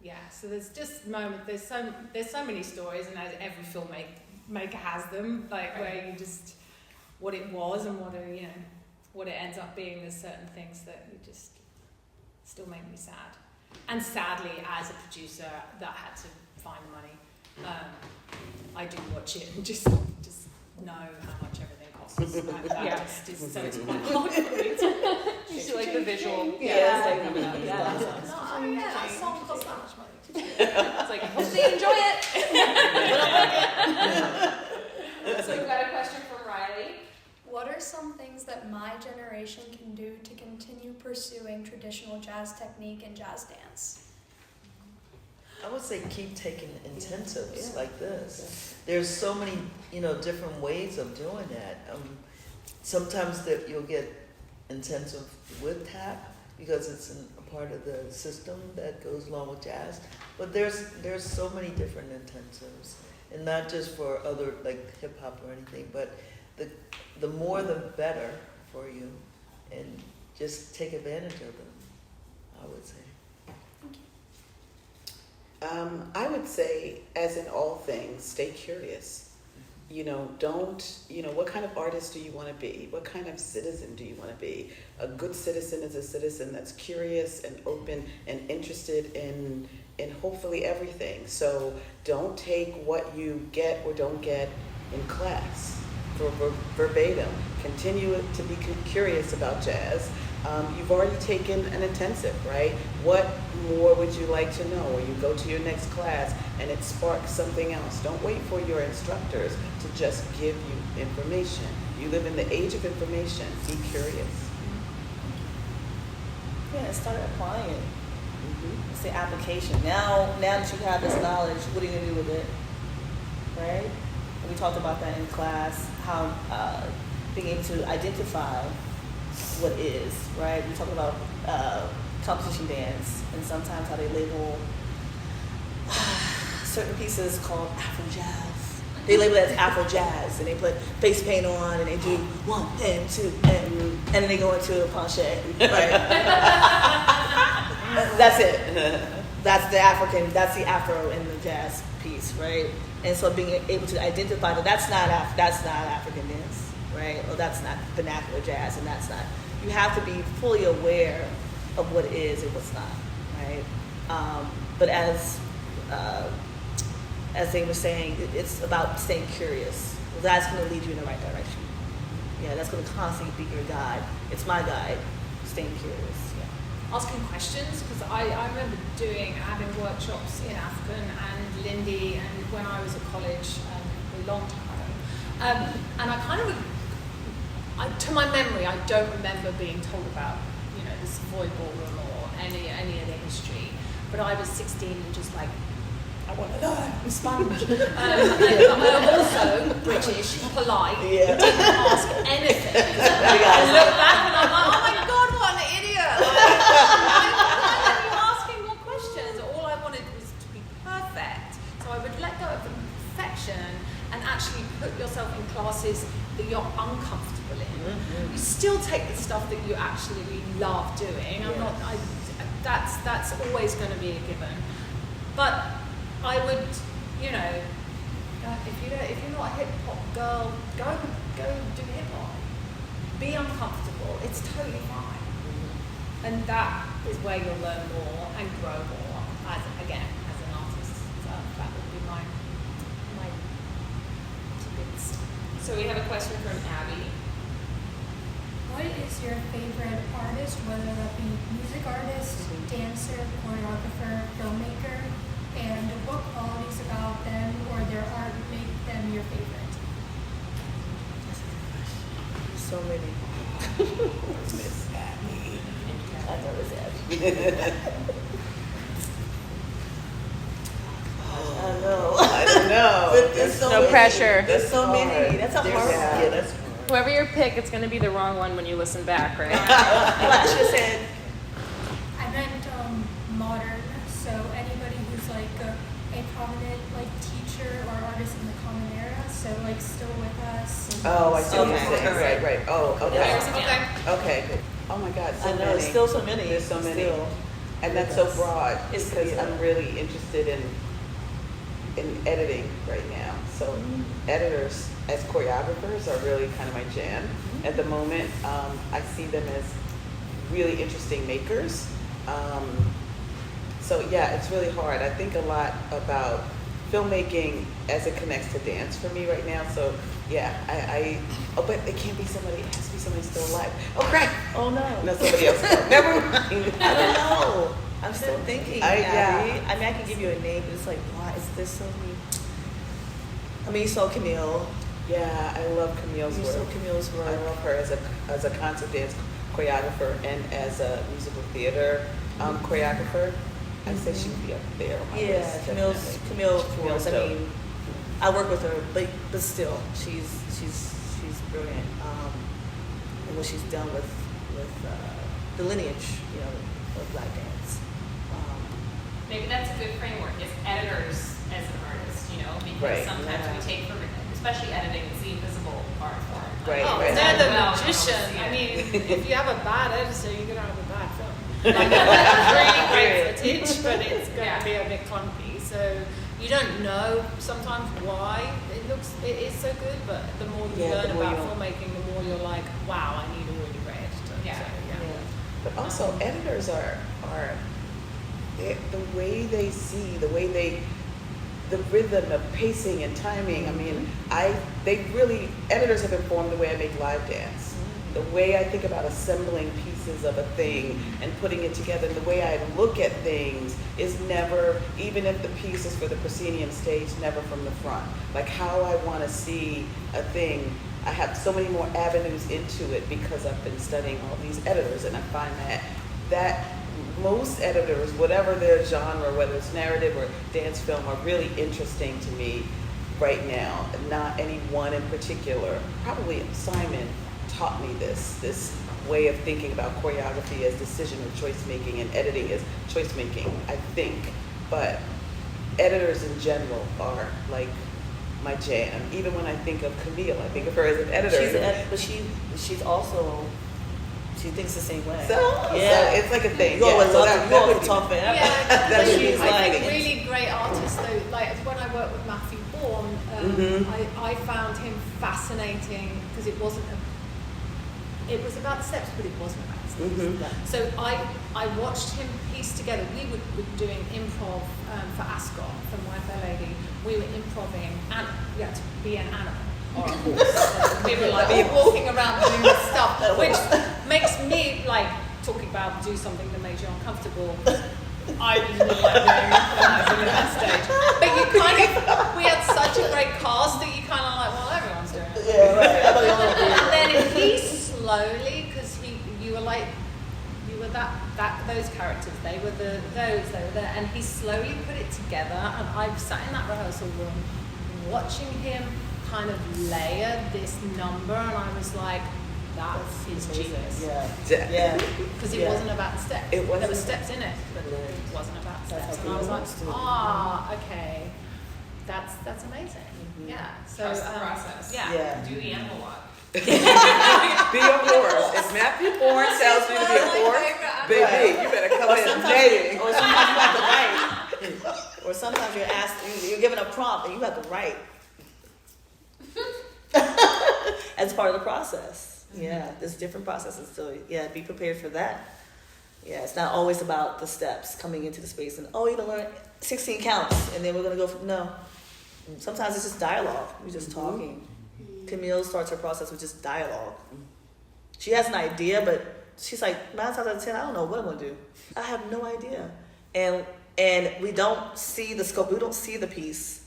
Yeah. So there's just moments. There's so many stories, and as every filmmaker has them, like where you just what it was and what it ends up being. There's certain things that you just still make me sad. And sadly, as a producer, that had to find money. I do watch it and just know how much everything costs. Like that so it's quite hard for me to You see like the visual. that song costs that much money. It's like, hope they enjoy it. So we've got a question from Riley. What are some things that my generation can do to continue pursuing traditional jazz technique and jazz dance? I would say keep taking intensives like this. There's so many, different ways of doing that. Sometimes you'll get intensive with tap because it's a part of the system that goes along with jazz. But there's so many different intensives, and not just for other like hip hop or anything. But the more the better for you, and just take advantage of them, I would say. I would say, as in all things, stay curious. What kind of artist do you want to be? What kind of citizen do you want to be? A good citizen is a citizen that's curious and open and interested in hopefully everything. So don't take what you get or don't get in class for verbatim. Continue to be curious about jazz. You've already taken an intensive, right? What more would you like to know? Or you go to your next class and it sparks something else. Don't wait for your instructors to just give you information. You live in the age of information. Be curious. Yeah, start applying it. It's the application. Now that you have this knowledge, what are you going to do with it? Right? And we talked about that in class, how being able to identify what is, right? We talk about competition dance, and sometimes how they label certain pieces called Afro jazz. They label it as Afro jazz, and they put face paint on, and they do 1 and 2, and then they go into a penché, right? That's it. That's the Afro in the jazz piece, right? And so being able to identify that that's not African dance, right? Or that's not vernacular jazz, and that's not. You have to be fully aware of what it is and what's not, right? But as they were saying, it's about staying curious. That's going to lead you in the right direction. Yeah, that's going to constantly be your guide. It's my guide, staying curious. Yeah. Asking questions, because I remember having workshops in African and Lindy, and when I was at college a long time ago. And I kind of, to my memory, I don't remember being told about, the Savoy Ballroom or any of the history. But I was 16 and just like, I want to learn Spanish. I'm also British, polite, didn't ask anything. I look back and I'm like, oh my God, what an idiot. Why are you asking more questions? All I wanted was to be perfect. So I would let go of the perfection and actually put yourself in classes that you're uncomfortable in. Mm-hmm. You still take the stuff that you actually love doing. That's always going to be a given. But I would, if you're not a hip hop girl, go do hip hop. Be uncomfortable. It's totally fine. Mm-hmm. And that is where you'll learn more and grow more as an artist. So that would be my tidbits. So we have a question from Abby. What is your favorite artist, whether that be music artist, dancer, choreographer, filmmaker, and what qualities about them or their art make them your favorite? So many. Miss Abby. I know Miss Abby. I don't know. There's so no pressure. There's so many. That's a hard one. Yeah, that's Whoever you pick, it's going to be the wrong one when you listen back, right? Flash just said. I meant modern, so anybody who's like a prominent like teacher or artist in the common era, so like still with us. Oh, I see what you're Okay. saying. Right. Oh, okay. Okay. Okay. Oh my God, so I know, many. it's still so many. There's so many. Still. And that's so broad. It's- because yeah. I'm really interested in editing right now. So editors as choreographers are really kind of my jam at the moment. I see them as really interesting makers. So yeah, it's really hard. I think a lot about filmmaking as it connects to dance for me right now. So yeah, but it can't be somebody. It has to be somebody still alive. Oh crap! Oh no. No, somebody else. Never mind. I don't know. I'm still thinking, Abby. yeah. I mean, I can give you a name, but it's like, why is this so many? I mean, you saw Camille. Yeah, I love Camille's You work. saw Camille's I work. love her as a concert dance choreographer and as a musical theater choreographer. I say she would be up there on my Yeah, list. Camille, of course. I dope. mean, I work with her, but still, she's brilliant. And what she's done with the lineage, of Black dance. Maybe that's a good framework, is editors as an artist, because Right. sometimes we take for, especially editing, it's the invisible art form. Right, Oh, right. they're the Well, magician. see I it. mean, if you have a bad editor, you're gonna have a bad film. Like, it's really great footage, but it's gonna be a bit clunky. So you don't know sometimes why it is so good, but the more you Yeah, learn the more about you- filmmaking, the more you're like, wow, I need a really great editor. Yeah. So, But also, editors are the way they see, the rhythm of pacing and timing. I mean, editors have informed the way I make live dance. The way I think about assembling pieces of a thing and putting it together, the way I look at things is never, even if the piece is for the proscenium stage, never from the front. Like how I want to see a thing, I have so many more avenues into it because I've been studying all these editors, and I find that most editors, whatever their genre, whether it's narrative or dance film, are really interesting to me right now. Not any one in particular. Probably Simon taught me this way of thinking about choreography as decision or choice making and editing as choice making, I think. But editors in general are like my jam. Even when I think of Camille, I think of her as an editor. But she's also, she thinks the same way. So it's like a thing. You always so love to talk forever. Yeah, That would be she's my like thing. a really great artist though. Like when I worked with Matthew Bourne, I found him fascinating because it was about the steps, but it wasn't about the steps. So I watched him piece together. We were doing improv for Ascot, for My Fair Lady. We were improving, and you had to be an animal or a horse. We were like walking around doing this stuff, which makes me like talking about do something that makes you uncomfortable. I didn't like doing it when I was on that stage. But we had such a great cast that you kind of like, well, everyone's doing it. Yeah, right. And then he slowly, because you were those characters, they were there, and he slowly put it together. And I sat in that rehearsal room, watching him kind of layer this number, and I was like, that's his genius. Yeah. Because it wasn't about the steps. It wasn't. There were steps in it, but it wasn't about the steps. And I was like, okay, that's amazing. Yeah. So Trust the process. Yeah. Do the animal walk. Be a horse. If Matthew Bourne tells me to be a horse, baby, you better come in dating. Or sometimes you have to write. Or sometimes you're asked, you're given a prompt and you have to write. As part of the process. Yeah, there's different processes. So be prepared for that. Yeah, it's not always about the steps coming into the space and, you're going to learn 16 counts and then we're going to go from, no. Sometimes it's just dialogue. We're just talking. Camille starts her process with just dialogue. She has an idea, but she's like, 9 times out of 10, I don't know what I'm going to do. I have no idea. And we don't see the scope. We don't see the piece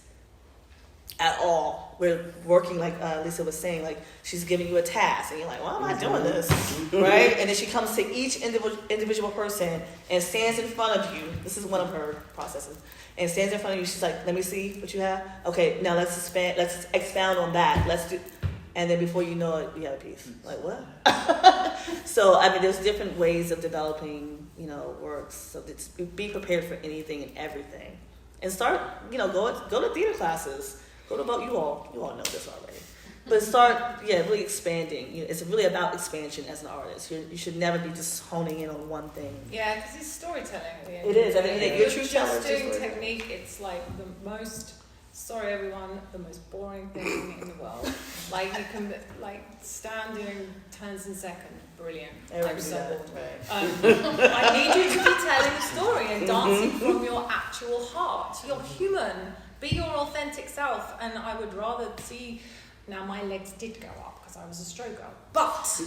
at all. We're working, like Lisa was saying, like she's giving you a task. And you're like, why am I doing this? Right? And then she comes to each individual person and stands in front of you. This is one of her processes. And stands in front of you. She's like, let me see what you have. Okay, now let's expound on that. Let's do, and then before you know it, you have a piece. Like, what? So, I mean, there's different ways of developing, works. So be prepared for anything and everything. And start, go to theater classes. Go to both. You all know this already. But start, really expanding. It's really about expansion as an artist. You should never be just honing in on one thing. Yeah, because it's storytelling at the end. It is. I mean, you're true teller. Just doing technique, it's like the most, sorry everyone, the most boring thing in the world. Like you can stand doing turns in second. Brilliant. I'm so bored. I need you to be telling a story and dancing from your actual heart. You're human. Be your authentic self. And I would rather see. Now my legs did go up because I was a stroke girl, but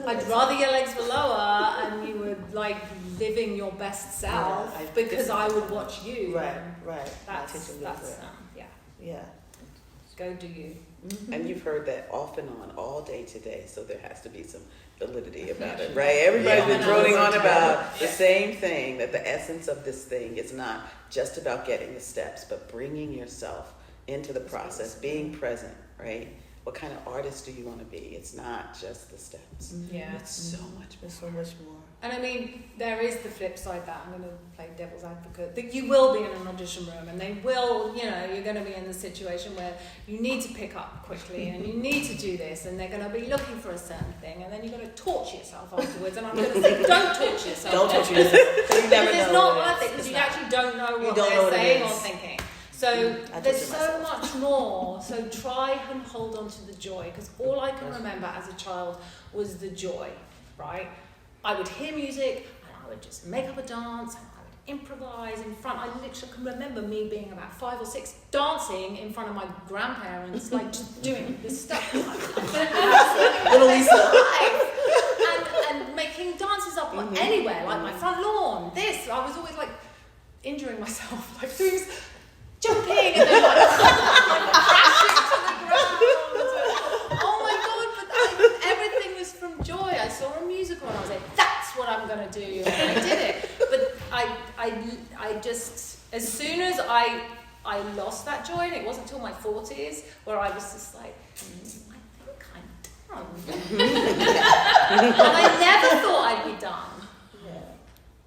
I'd rather your legs were lower and you were like living your best self because I would watch you. Right. That's yeah. Go do you. And you've heard that off and on all day today, so there has to be some validity about it, right? Everybody's been droning on about the same thing, that the essence of this thing is not just about getting the steps, but bringing yourself into the process, being present, right? What kind of artist do you want to be? It's not just the steps. Yeah. It's so much more. There's so much more. And I mean, there is the flip side that I'm going to play devil's advocate, that you will be in an audition room and they will, you're going to be in the situation where you need to pick up quickly and you need to do this and they're going to be looking for a certain thing and then you're going to torture yourself afterwards. And I'm going to say, don't torture yourself. Don't torture yourself. You never know. It's not worth it because you actually don't know what they're saying or thinking. So there's so much more. So try and hold on to the joy, because all I can remember as a child was the joy, right? I would hear music and I would just make up a dance and I would improvise in front. I literally can remember me being about 5 or 6 dancing in front of my grandparents, like just doing this stuff. Little Lisa. And making dances up anywhere, like my front lawn, this. I was always like injuring myself, like doing jumping and then like crashing to the ground. Oh my god, but everything was from joy. I saw a musical and I was like, that's what I'm going to do. And I did it. But I just, as soon as I lost that joy, and it wasn't until my 40s where I was just like, I think I'm And I never thought I'd be done. Yeah.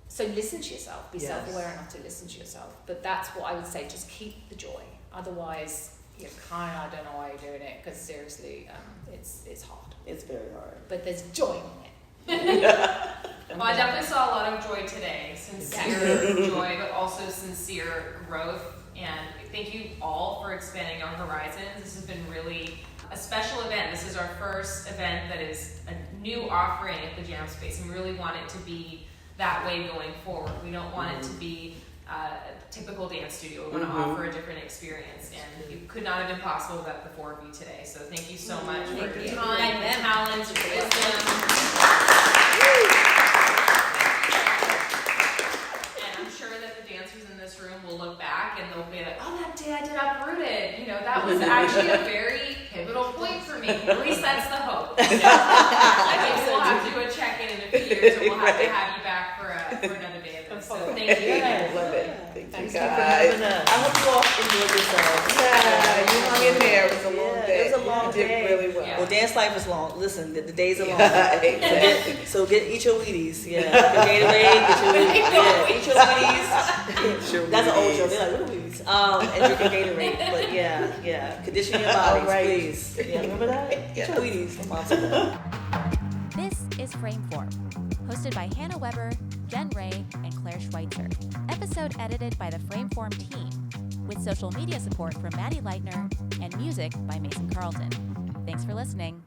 So listen to yourself. Be Yes. self-aware enough to listen to yourself. But that's what I would say. Just keep the joy. Otherwise, you're kind of, I don't know why you're doing it, because seriously, it's hard. It's very hard. But there's joy in it. Well, I definitely saw a lot of joy today. Sincere joy, but also sincere growth. And thank you all for expanding our horizons. This has been really a special event. This is our first event that is a new offering at the JaM space, and we really want it to be that way going forward. We don't want it to be a typical dance studio. We want to offer a different experience, and it could not have been possible without the four of you today. So thank you so much for your time, your talents, your wisdom. And I'm sure that the dancers in this room will look back and they'll be like, oh, that day I did Uprooted. You know, that was actually a very pivotal point for me. At least that's the hope. I think we'll have to do a check-in a few years, and we'll have to have you back for another day of this. So thank you. Love it. Thank you For guys. having us. I hope you all enjoyed yourselves. Yeah, you hung in there. It was a long day. It was a long You did day. really well. Yeah. Well, dance life is long. Listen, the days are long. Yeah, exactly. So eat your Wheaties. Yeah. Your Gatorade, get your Wheaties. Yeah, eat your Wheaties. That's an old joke. They're like, what are Wheaties? And drink your Gatorade. But yeah. Condition your bodies, Right. please. Yeah, remember that? Eat your Wheaties. My mom said that. This is Frameform, hosted by Hannah Weber, Jen Ray, and Claire Schweitzer. Episode edited by the Frameform team, with social media support from Maddie Leitner and music by Mason Carlton. Thanks for listening.